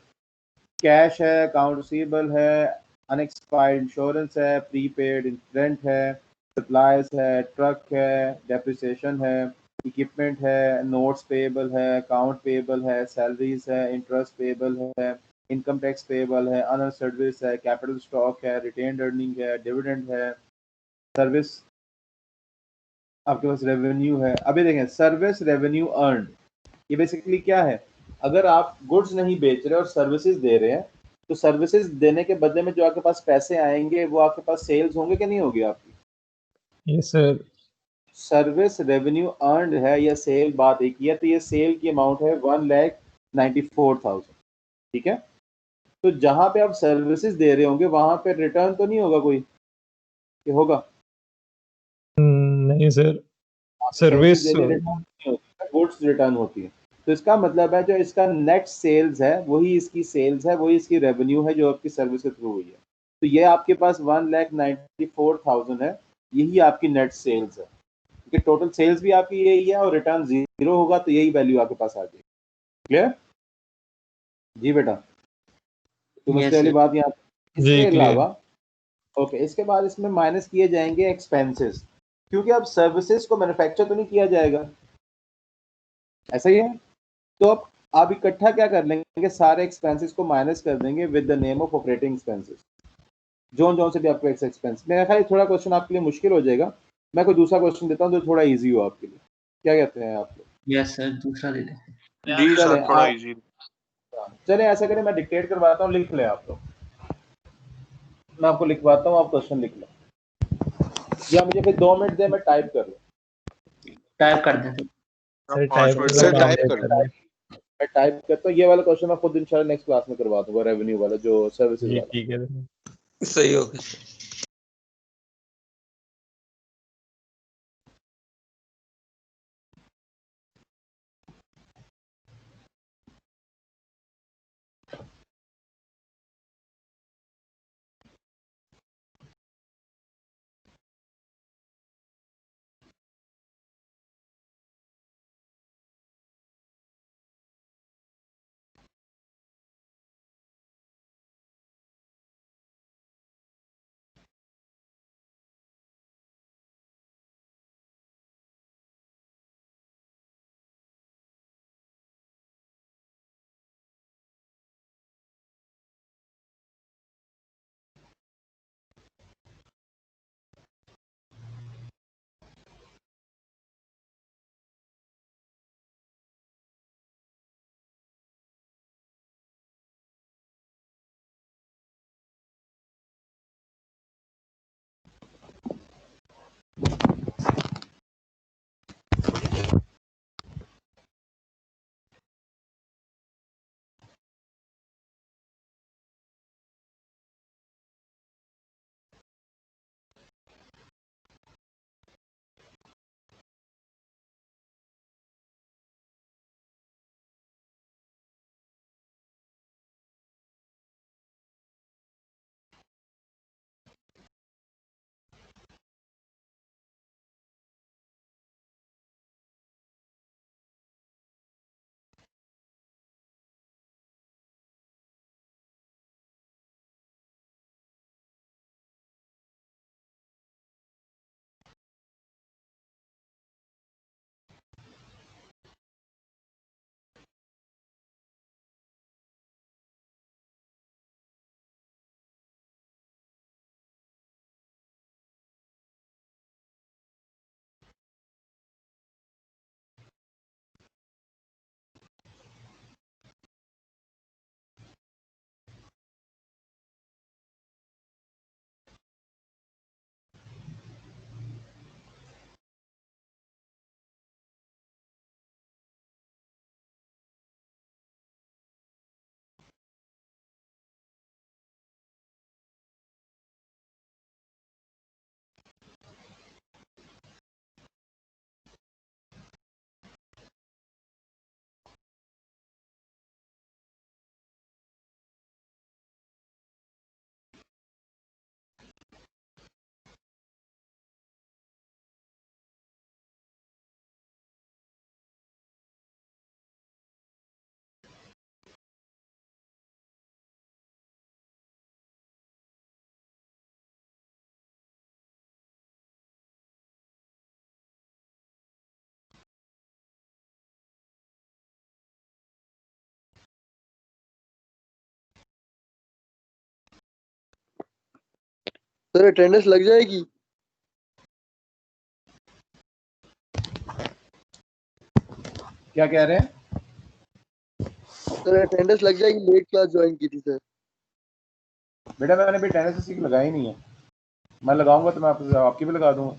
कैश है, अकाउंट रिसीवेबल है, अनएक्सपायर्ड इंश्योरेंस है, प्रीपेड रेंट है, सप्लाईज है, ट्रक है, डेप्रिसिएशन है, इक्विपमेंट है, नोट्स पेएबल है, अकाउंट पेएबल है, सैलरीज है, इंटरेस्ट पेएबल है, इनकम टैक्स पेएबल है, अनर सर्विस है, कैपिटल स्टॉक है, रिटेन्ड अर्निंग है, डिविडेंड है, सर्विस आपके पास रेवेन्यू है। अभी देखें सर्विस रेवेन्यू अर्न, ये बेसिकली क्या है? अगर आप गुड्स नहीं बेच रहे और सर्विसेज दे रहे हैं, तो सर्विसेज देने के बदले में जो आपके पास पैसे आएंगे वो आपके पास सेल्स होंगे कि नहीं होगी आपकी? Yes sir. Service revenue earn है या सेल, बात एक ही है। तो ये सेल की अमाउंट है 1,94,000। ठीक है, तो जहां पे आप सर्विसेज दे रहे होंगे वहां पे रिटर्न तो नहीं होगा कोई, कि होगा? नहीं सर, सर्विसेज सर्विस देने रिटर्न नहीं होती, गुड्स रिटर्न होती है। तो इसका मतलब है जो इसका नेट सेल्स है वही इसकी सेल्स है, वही इसकी रेवेन्यू है जो आपकी सर्विस के थ्रू हुई है। तो ये आपके पास 1,94,000 है, यही आपकी नेट सेल्स है, क्योंकि टोटल सेल्स भी आपकी यही है और रिटर्न 0 होगा तो यही वैल्यू आपके पास आ जाएगी। क्लियर? जी बेटा, तो मसले वाली बात यहाँ। जी इसके क्लियर। अलावा ओके, इसके बाद इसमें माइनस किए जाएंगे एक्सपेंसेस, क्योंकि अब सर्विसेज को मैन्युफैक्चर तो नहीं किया जाएगा, ऐसा ही है। तो अब आप इकट्ठा क्या कर लेंगे, सारे एक्सपेंसेस को माइनस कर देंगे with the name of operating expenses, zone से भी आपको एक्सपेंस। मेरा ख्याल थोड़ा क्वेश्चन आपके लिए मुश्किल हो जाएगा, मैं कोई दूसरा क्वेश्चन देता हूँ जो थोड़ा इजी हो आपके लिए। क्या कहते हैं आप लोग? यस सर, दूसरा दे दें। जी चले सर, थोड़ा आप, इजी। चले ऐसा करें, मैं डिक्टेट करवाता हूँ, लिख लें आप लोग। मैं आपको लिखवाता हूँ, आप क्वेश्चन लिख लें, या मुझे फिर 2 मिनट दे, मैं टाइप कर लूँ। टाइप कर दें सर। सर 5 टाइप मिनट का में काम टाइप देख कर कर लें। मैं टाइप करता हूँ, ये वाला क्वेश्चन मैं खुद इंशाल्लाह नेक्स्ट क्लास में करवा दूंगा, रेवेन्यू वाला जो सर्विसेज जी वाला। ठीक है। सही हो गया। सर अटेंडेंस लग जाएगी? क्या कह रहे हैं? सर अटेंडेंस लग जाएगी, लेट क्लास ज्वाइन की थी सर। बेटा मैंने अभी अटेंडेंस किसी की लगाई नहीं है, मैं लगाऊंगा तो मैं आपकी भी लगा दूंगा।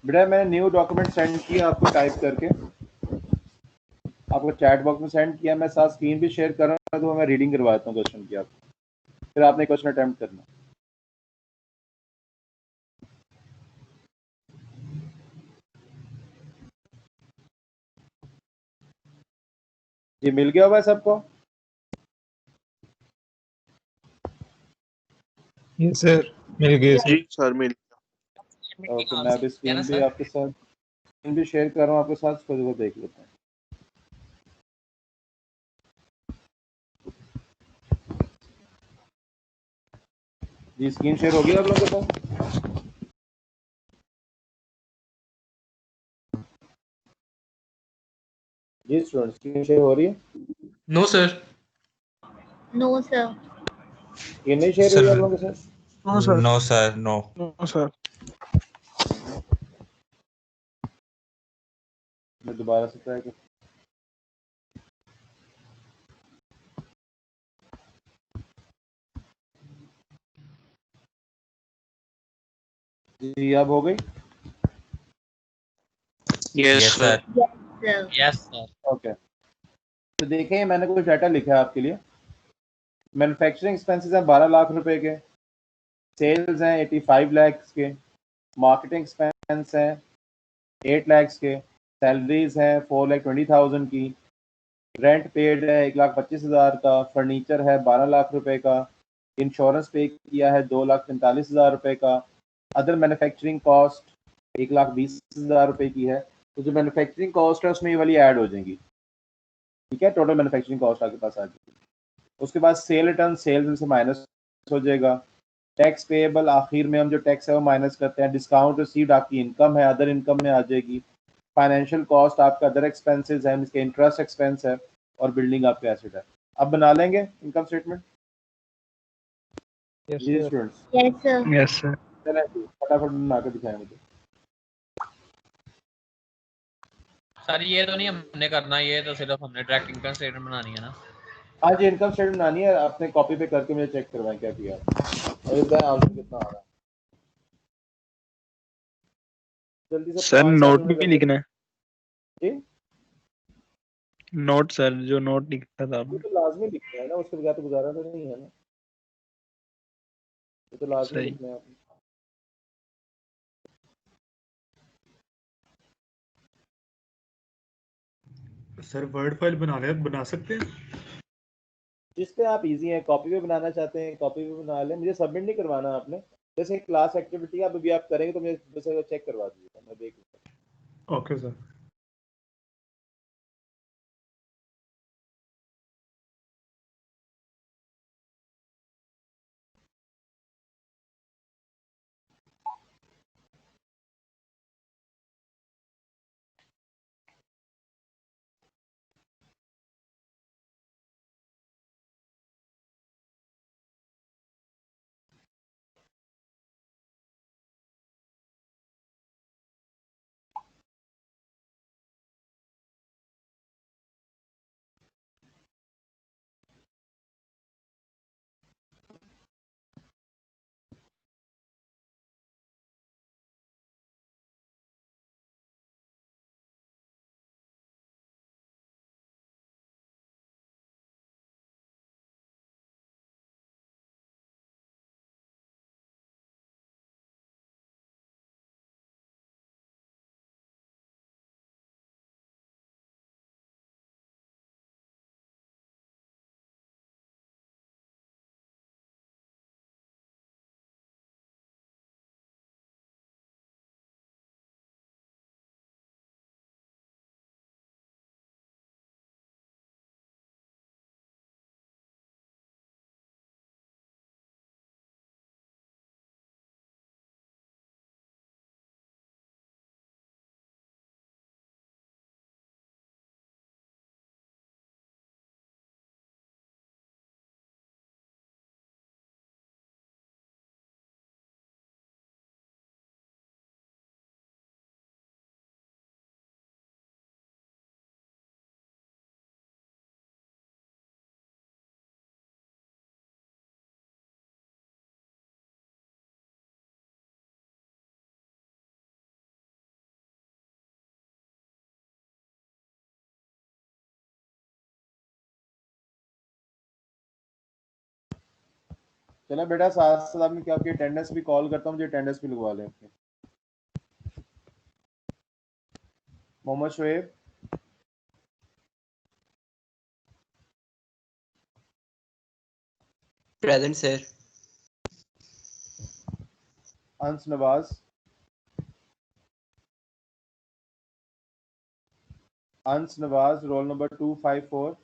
बेटा मैंने न्यू डॉक्यूमेंट सेंड किया आपको टाइप करके, आपको चैट बॉक्स में सेंड किया, मैं साथ स्क्रीन भी शेयर कर रहा हूँ, तो मैं रीडिंग करवाता हूँ क्वेश्चन की आपको, फिर आपने क्वेश्चन अटेम्प्ट करना। ये मिल गया हुआ है सबको? ये सर मिल गए सर। जी सर मिल ओके, मैं अभी स्क्रीन भी आपके साथ स्क्रीन भी शेयर कर रहा हूँ आपके साथ, खुद को देख लेते हैं। जी स्क्रीन शेयर हो गया आप लोगों के पास? जी स्टूडेंट स्क्रीन शेयर हो रही है? No sir. No sir. ये नहीं शेयर हुई आप लोगों के साथ? No sir no sir. No. No sir मैं दोबारा से ट्राई कर। जी अब हो गई? Yes sir. Sir. Yes sir. Okay, तो देखें मैंने कुछ डाटा लिखा है आपके लिए। मैन्युफैक्चरिंग एक्सपेंसेस हैं 12 लाख रुपए के, सेल्स हैं 85 लाख के, मार्केटिंग एक्सपेंस हैं 8 लाख के, सैलरीज हैं 4,20,000 की, रेंट पेड है 1,25,000 का, फर्नीचर है 12 लाख रुपए का, इंश्योरेंस पे किया है 2,45,000 रुपए का, अदर मैन्युफैक्चरिंग कॉस्ट 1,20,000 रुपए की है। तो जो मैन्युफैक्चरिंग कॉस्ट है उसमें ये वाली ऐड हो जाएंगी, ठीक है। टोटल मैन्युफैक्चरिंग कॉस्ट आपके पास आ जाएगी। उसके बाद सेल रिटर्न, सेल्स में से माइनस हो जाएगा। टैक्स पेएबल आखिर में हम जो टैक्स है वो माइनस करते हैं। डिस्काउंट रिसीव्ड आपकी इनकम है, अदर इनकम में आ जाएगी। फाइनेंशियल कॉस्ट आपका अदर एक्सपेंसेस है, इसके इंटरेस्ट एक्सपेंस है, और बिल्डिंग आपका एसेट है। अब बना लेंगे इनकम स्टेटमेंट जी students? Yes sir. Yes sir. चलें जी, फटाफट बना के दिखाएं मुझे। सर ये तो नहीं हमने करना, ये तो सिर्फ हमने डायरेक्ट इनकम स्टेटमेंट बनानी है ना। आज ये इनकम स्टेटमेंट बनानी है, अपने कॉपी पे करके मुझे चेक करवाएं क्या किया और ये बताएं आंसर कितना आ रहा है। जल्दी से सर 5-7 नोट मिनट भी लगे लिखना है। जी। नोट सर, जो नोट लिखा था वो आपने। तो लाजमी लिखना है ना, उसके बगैर तो गुजारा तो नहीं है ना, वो तो लाजमी सही। लिखना है आपने। सर वर्ड फाइल बना सकते हैं? जिस पे आप इजी हैं, कॉपी पे बनाना चाहते हैं कॉपी पे बना लें, मुझे सबमिट नहीं करवाना आपने। जैसे क्लास एक्टिविटी आप अभी आप करेंगे तो मुझे जैसे चेक करवा दीजिएगा, मैं देख लूँगा। Okay sir. चला बेटा, साथ साथ में क्या आपकी अटेंडेंस भी कॉल करता हूँ, मुझे अटेंडेंस भी लगवा लें अपनी। Mohammad Shoaib, present sir. Ans Nawaz, Ans Nawaz roll number 254।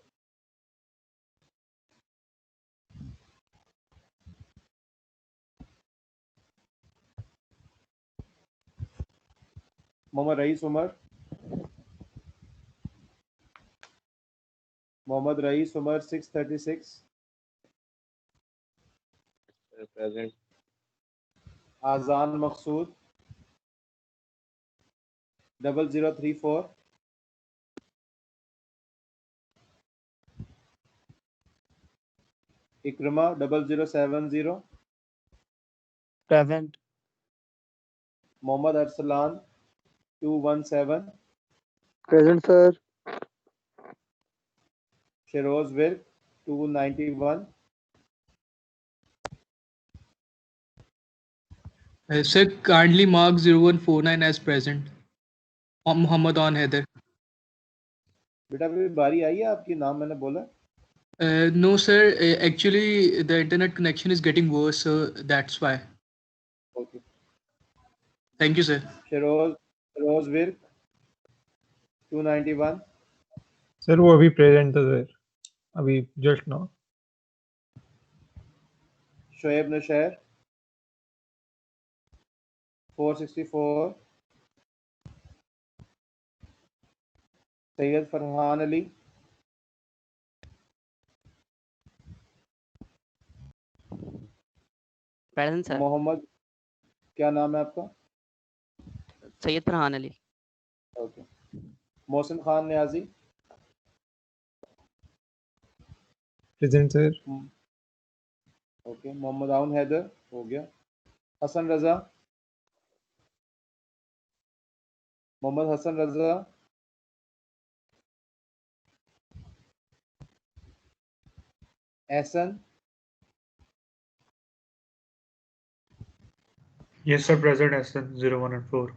Mohammad Raees Umar, Mohammad Raees Umar 636। Present. Azan Maqsood 0034। Ikrama 0070। Present. Mohammad Arsalan 217। Present sir. Sheroz Virk 291। Sir, kindly mark 0149 as present. Muhammad on Heather. बेटा अभी बारी आई है आपकी, नाम मैंने बोला। No, sir. Actually, the internet connection is getting worse, so that's why. Okay. Thank you, sir. Roz Virk 291। Sir वो अभी प्रेजेंट था सर, अभी just now. Shoaib Nashair 464। Syed Farhan Ali present sir. Mohammad, क्या नाम है आपका? Syed Farhan Ali. Okay. Mohsin Khan Niazi present sir. Okay. Mohammad Aun Haider हो गया। Hasan Raza, Mohammad Hasan Raza, Ehsan, Yes, sir. Present Hassan 01 and 4.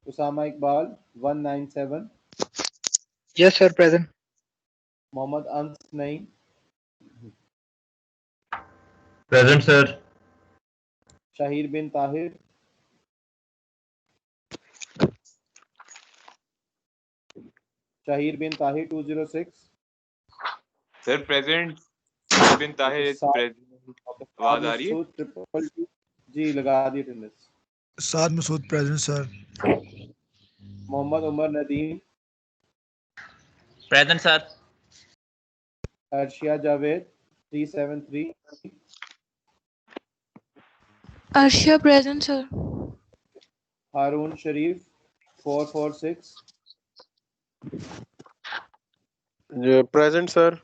Usama Iqbal 197। Yes, sir. Present. Mohammad Ans Naeem, present sir. Shahir bin Tahir, Shahir bin Tahir 206। Sir present bin Tahir is present. आवाज आ रही है? ट्रिपल जी लगा दी attendance. Saad Masood present sir. Mohammad Umar Nadeem, present sir. Arshia Javed 373। Arshia present sir. Haroon Sharif 446। Present sir.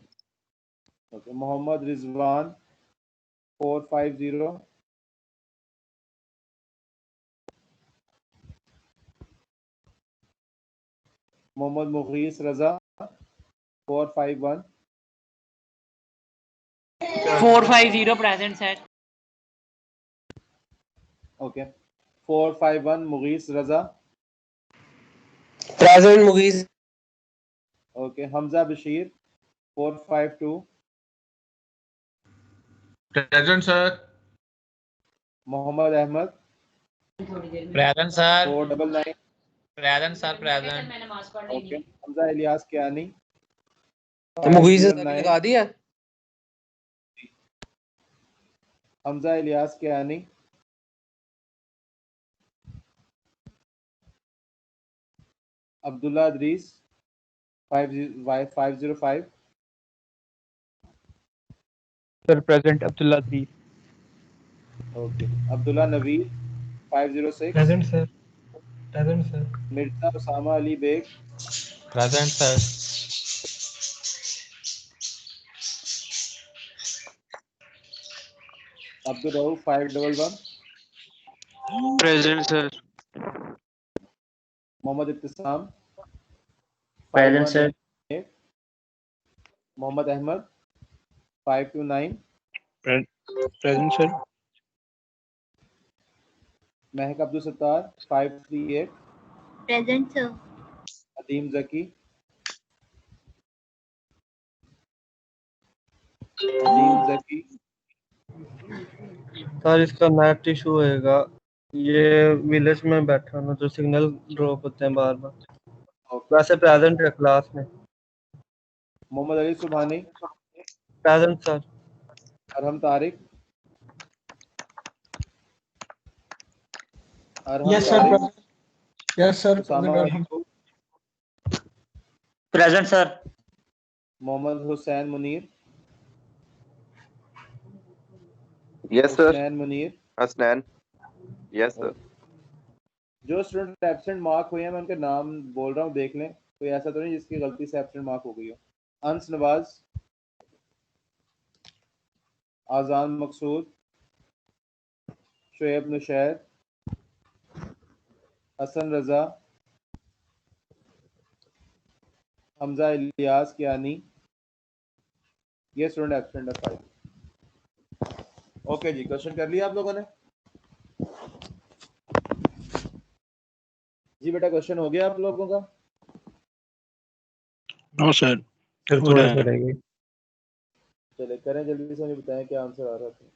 Okay. Mohammad Rizwan 450। Mohammad Mughees Raza 451। 450 present sir. Okay. 451 Mughees Raza. Present Mughis. Okay. Hamza Bashir 452। Present sir. Mohammad Ahmed present sir. 499। Present sir. Present. Okay. Hamza Ilyas Kiani Mughis 509। लगा दिया। Hamza Ilyas Kiani Abdullah Idrees 505। Sir present Abdullah 3। Okay. Abdullah Naveed 506। Present sir. Present sir. Mirza Usama Ali Baig present sir. Abdul Rauf 511। Present sir. Mohammad Ibtisam Present, sir. 518। Mohammad Ahmed 529। Present sir. Mahak Abdul Sattar 538। Present sir. Adeem Zaki sir इसका net issue होएगा, ये village में बैठा ना तो signal drop होते हैं बार बार। वैसे प्रेजेंट है क्लास में। Mohammad Ali Subhani present sir. Arham Tariq Yes, sir. Yes, sir. Usama Wahid Present, sir. Mohammad Hussain Munir yes sir. Hussain Munir Hasnain. Yes sir. जो स्टूडेंट एब्सेंट मार्क हुए हैं मैं उनके नाम बोल रहा हूँ, देख लें कोई ऐसा तो नहीं जिसकी गलती से एब्सेंट मार्क हो गई हो। अंस नवाज, आजान मकसूद, शोएब नशैर, हसन रजा, हमजा इलियास कियानी, ये स्टूडेंट एब्सेंट है 5। ओके जी, क्वेश्चन कर लिया आप लोगों ने? जी बेटा क्वेश्चन हो गया आप लोगों का? नो सर, सर हो थोड़ा रहा सा है। रह गई। चले करें जल्दी से, मुझे बताएं क्या आंसर आ रहा था।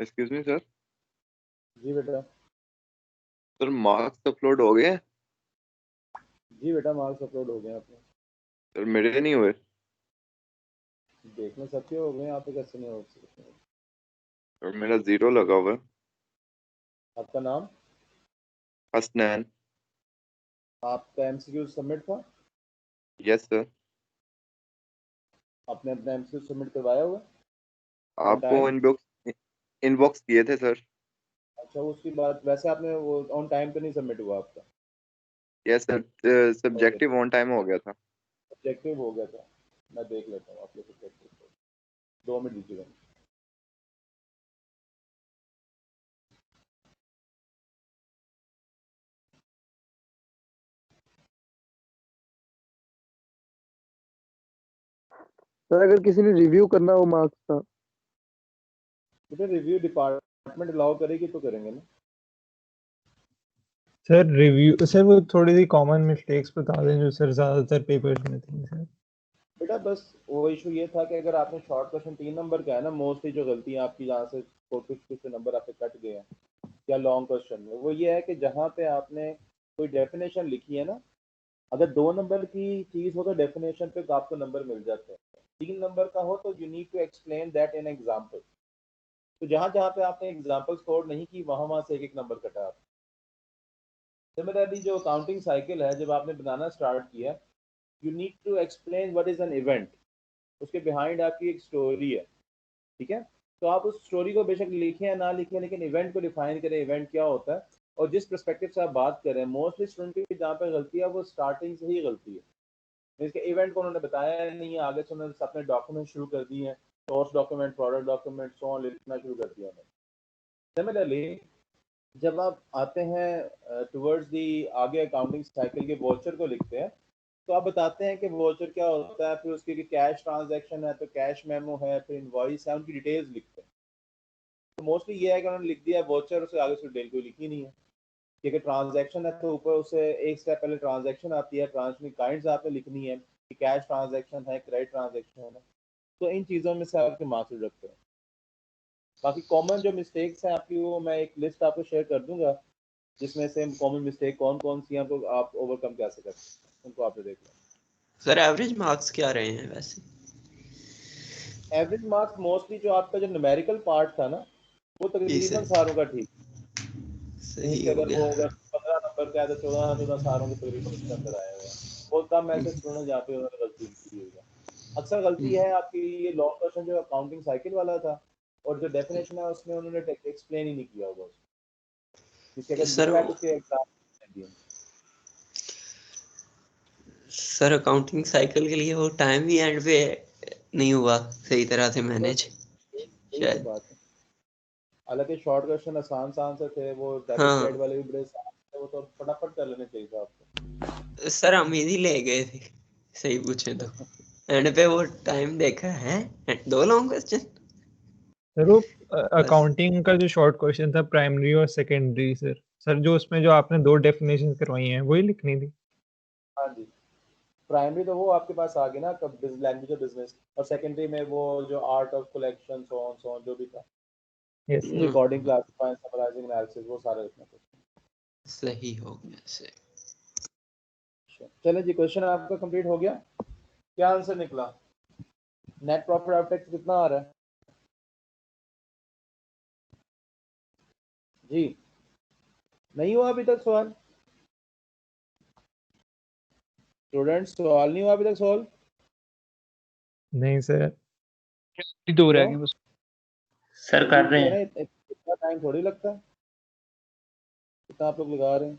Excuse me sir. जी बेटा। सर मार्क्स अपलोड हो गए? जी बेटा मार्क्स अपलोड हो गए आपने। सर मेरे नहीं हुए। देखने सबके हो गए, आप कैसे नहीं हो सकते? और मेरा 0 लगा हुआ है। आपका नाम? हसनैन। आपका एमसीक्यू सबमिट था? Yes sir. आपने अपना एमसीक्यू सबमिट करवाया हुआ ऑन आपको टाइम? इनबॉक्स किए थे सर। अच्छा उसकी बात, वैसे आपने वो ऑन टाइम पे नहीं सबमिट हुआ आपका? Yes sir, okay, subjective on time हो गया था। ऑब्जेक्टिव हो गया था। मैं देख लेता हूँ आपके सब्जेक्टिव को, 2 मिनट दीजिएगा। सर अगर किसी ने रिव्यू करना हो मार्क्स का? बेटा रिव्यू डिपार्टमेंट अलाउ करेगी तो करेंगे ना। सर रिव्यू सर वो थोड़ी सी कॉमन मिस्टेक्स बता दें जो सर ज़्यादातर पेपर्स में थी सर। बेटा बस वो इशू ये था कि अगर आपने शॉर्ट क्वेश्चन 3 नंबर का है ना, मोस्टली जो गलती है आपकी जहाँ से कुछ नंबर आपके कट गए हैं या लॉन्ग क्वेश्चन में, वो ये है कि जहाँ पे आपने कोई डेफिनेशन लिखी है ना, अगर 2 नंबर की चीज़ हो तो डेफिनेशन पे आपको नंबर मिल जाते हैं। 3 नंबर का हो तो you need to explain that in example. तो जहाँ जहाँ पे आपने एग्जाम्पल स्कोर नहीं की वहाँ वहाँ से एक नंबर कटा आप। सिमिलरली जो काउंटिंग साइकिल है, जब आपने बनाना स्टार्ट किया, you need to explain what is an event. उसके बिहाइंड आपकी एक स्टोरी है, ठीक है? तो आप उस स्टोरी को बेशक लिखें या ना लिखें, लेकिन इवेंट को डिफाइन करें, इवेंट क्या होता है और जिस पर्सपेक्टिव से आप बात करें। मोस्टली स्टूडेंट की जहाँ पे गलती है वो स्टार्टिंग से ही गलती है। इसके इवेंट को उन्होंने बताया नहीं है, आगे से उन्होंने अपने डॉक्यूमेंट शुरू कर दिए हैं, source document, product document, so on लिखना शुरू कर दिया उन्होंने। सिमिलरली जब आप आते हैं टुवर्ड्स दी आगे अकाउंटिंग साइकिल के वॉचर को लिखते हैं, तो आप बताते हैं कि वॉचर क्या होता है, फिर उसकी कैश ट्रांजैक्शन है तो कैश मेमो है, फिर इनवॉइस है, उनकी डिटेल्स लिखते हैं। तो मोस्टली ये है कि उन्होंने लिख दिया वॉचर, उससे आगे से डिटेल कोई लिखी नहीं है। क्योंकि ट्रांजैक्शन है तो ऊपर उसे एक स्टेप पहले ट्रांजैक्शन आती है, ट्रांजैक्शन की काइंड्स आपने लिखनी है कि कैश ट्रांजैक्शन है, क्रेडिट ट्रांजैक्शन है। तो इन चीज़ों में से आपके मार्क्स रखते हैं। बाकी कॉमन जो मिस्टेक्स हैं आपकी, वो मैं एक लिस्ट आपको शेयर कर दूंगा, जिसमें से कॉमन मिस्टेक कौन कौन सी हैं, तो आप ओवरकम कैसे करते हैं उनको आपने देख लें। सर एवरेज मार्क्स क्या रहे हैं वैसे? एवरेज मार्क्स मोस्टली जो आपका जो न्यूमेरिकल पार्ट था ना, वो जी तकरीबन सर, सारों का ठीक। सही हो अगर गया। वो अगर 15 नंबर का है तो 14 सारों के तकरीबन उसके अंदर आया हुआ है। बहुत कम ऐसे स्टूडेंट हैं जहाँ पे उन्होंने गलती की हुई है। अक्सर गलती है आपकी ये लॉन्ग क्वेश्चन जो अकाउंटिंग साइकिल वाला था, और जो डेफिनेशन है उसमें उन्होंने एक्सप्लेन ही नहीं किया होगा उसको, जिसके अगर सर लिखा है तो उसके एग्जाम दिए। सर अकाउंटिंग साइकिल के लिए वो टाइम ही एंड पे नहीं हुआ सही तरह से मैनेज यही तो शायद। बात है। हालांकि शॉर्ट क्वेश्चन आसान से थे, वो डेबिट क्रेडिट हाँ वाले भी बड़े आसान थे, वो तो फटाफट कर लेने चाहिए था आपको। सर हम इजी ले गए थे सही पूछे तो। एंड पे वो टाइम देखा है, 2 लॉन्ग क्वेश्चन सर वो बस। अकाउंटिंग का जो शॉर्ट क्वेश्चन था प्राइमरी और सेकेंडरी सर जो उसमें जो आपने 2 डेफिनेशन करवाई हैं वही लिखनी थी। हाँ जी, प्राइमरी तो वो आपके पास आ गई ना, लैंग्वेज ऑफ बिजनेस, और सेकेंडरी में वो जो art of collection, so on जो भी था, yes sir. Recording, classifying, summarising, analysis, वो सारा लिखना था। सही हो गया सर। चले जी, क्वेश्चन आपका कंप्लीट हो गया। क्या आंसर निकला? नेट प्रॉफिट आफ्टर टैक्स कितना आ रहा है जी? नहीं हुआ अभी तक सवाल? स्टूडेंट सवाल नहीं हुआ अभी तक सवाल? नहीं सर। 2 रह गए बस। सर कर रहे हैं। इतना टाइम थोड़ी लगता है, इतना आप लोग लगा रहे हैं।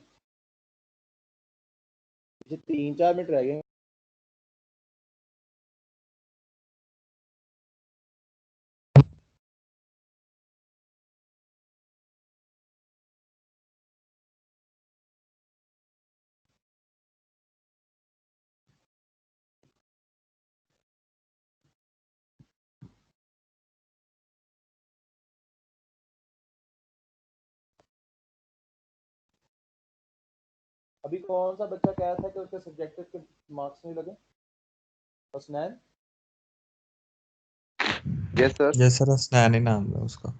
3-4 मिनट रह गए। अभी कौन सा बच्चा कह था कि उसके सब्जेक्टिव के मार्क्स नहीं लगे? हसनैन? यस सर हसनैन ही नाम है उसका।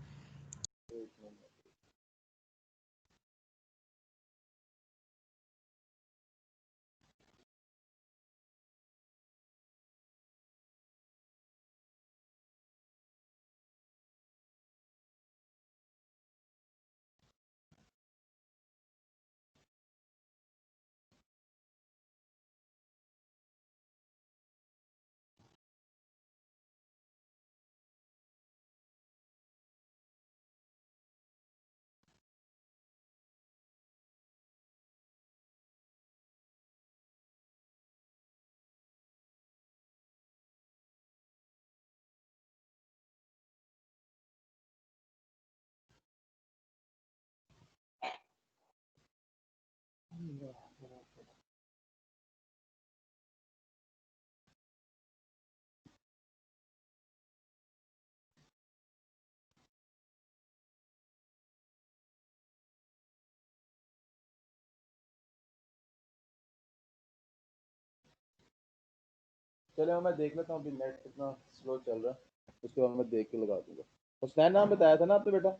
चलो मैं देख लेता हूँ अभी नेट कितना स्लो चल रहा है, उसके बाद मैं देख के लगा दूंगा। हसनैन नाम बताया था ना आपने बेटा?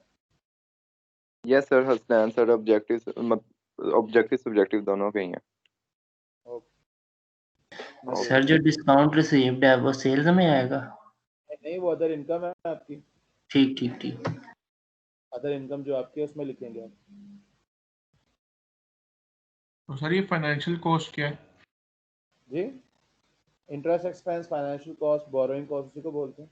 Yes sir Hasnain sir objective subjective दोनों के ही हैं। सर जो डिस्काउंट रिसीव्ड है वो सेल्स में आएगा? नहीं वो अदर इनकम है आपकी। ठीक ठीक ठीक। अदर इनकम जो आपकी है उसमें लिखेंगे आप। तो सर ये फाइनेंशियल कॉस्ट क्या है? जी interest expense, financial cost, borrowing cost उसी को बोलते हैं।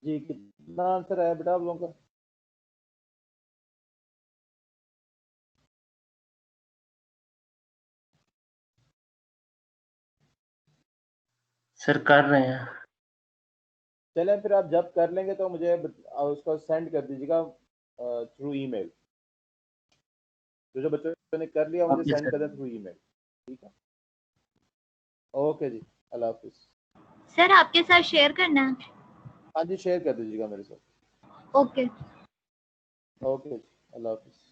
जी कितना आंसर है बेटा आप लोगों का? सर कर रहे हैं। चलें फिर आप जब कर लेंगे तो मुझे उसको सेंड कर दीजिएगा थ्रू ईमेल। जो बच्चों ने कर लिया मुझे सेंड कर दें थ्रू ईमेल, ठीक है? ओके जी, अल्लाह हाफिज। सर आपके साथ शेयर करना है? हाँ जी शेयर कर दीजिएगा मेरे साथ। ओके ओके जी, अल्लाह हाफिज।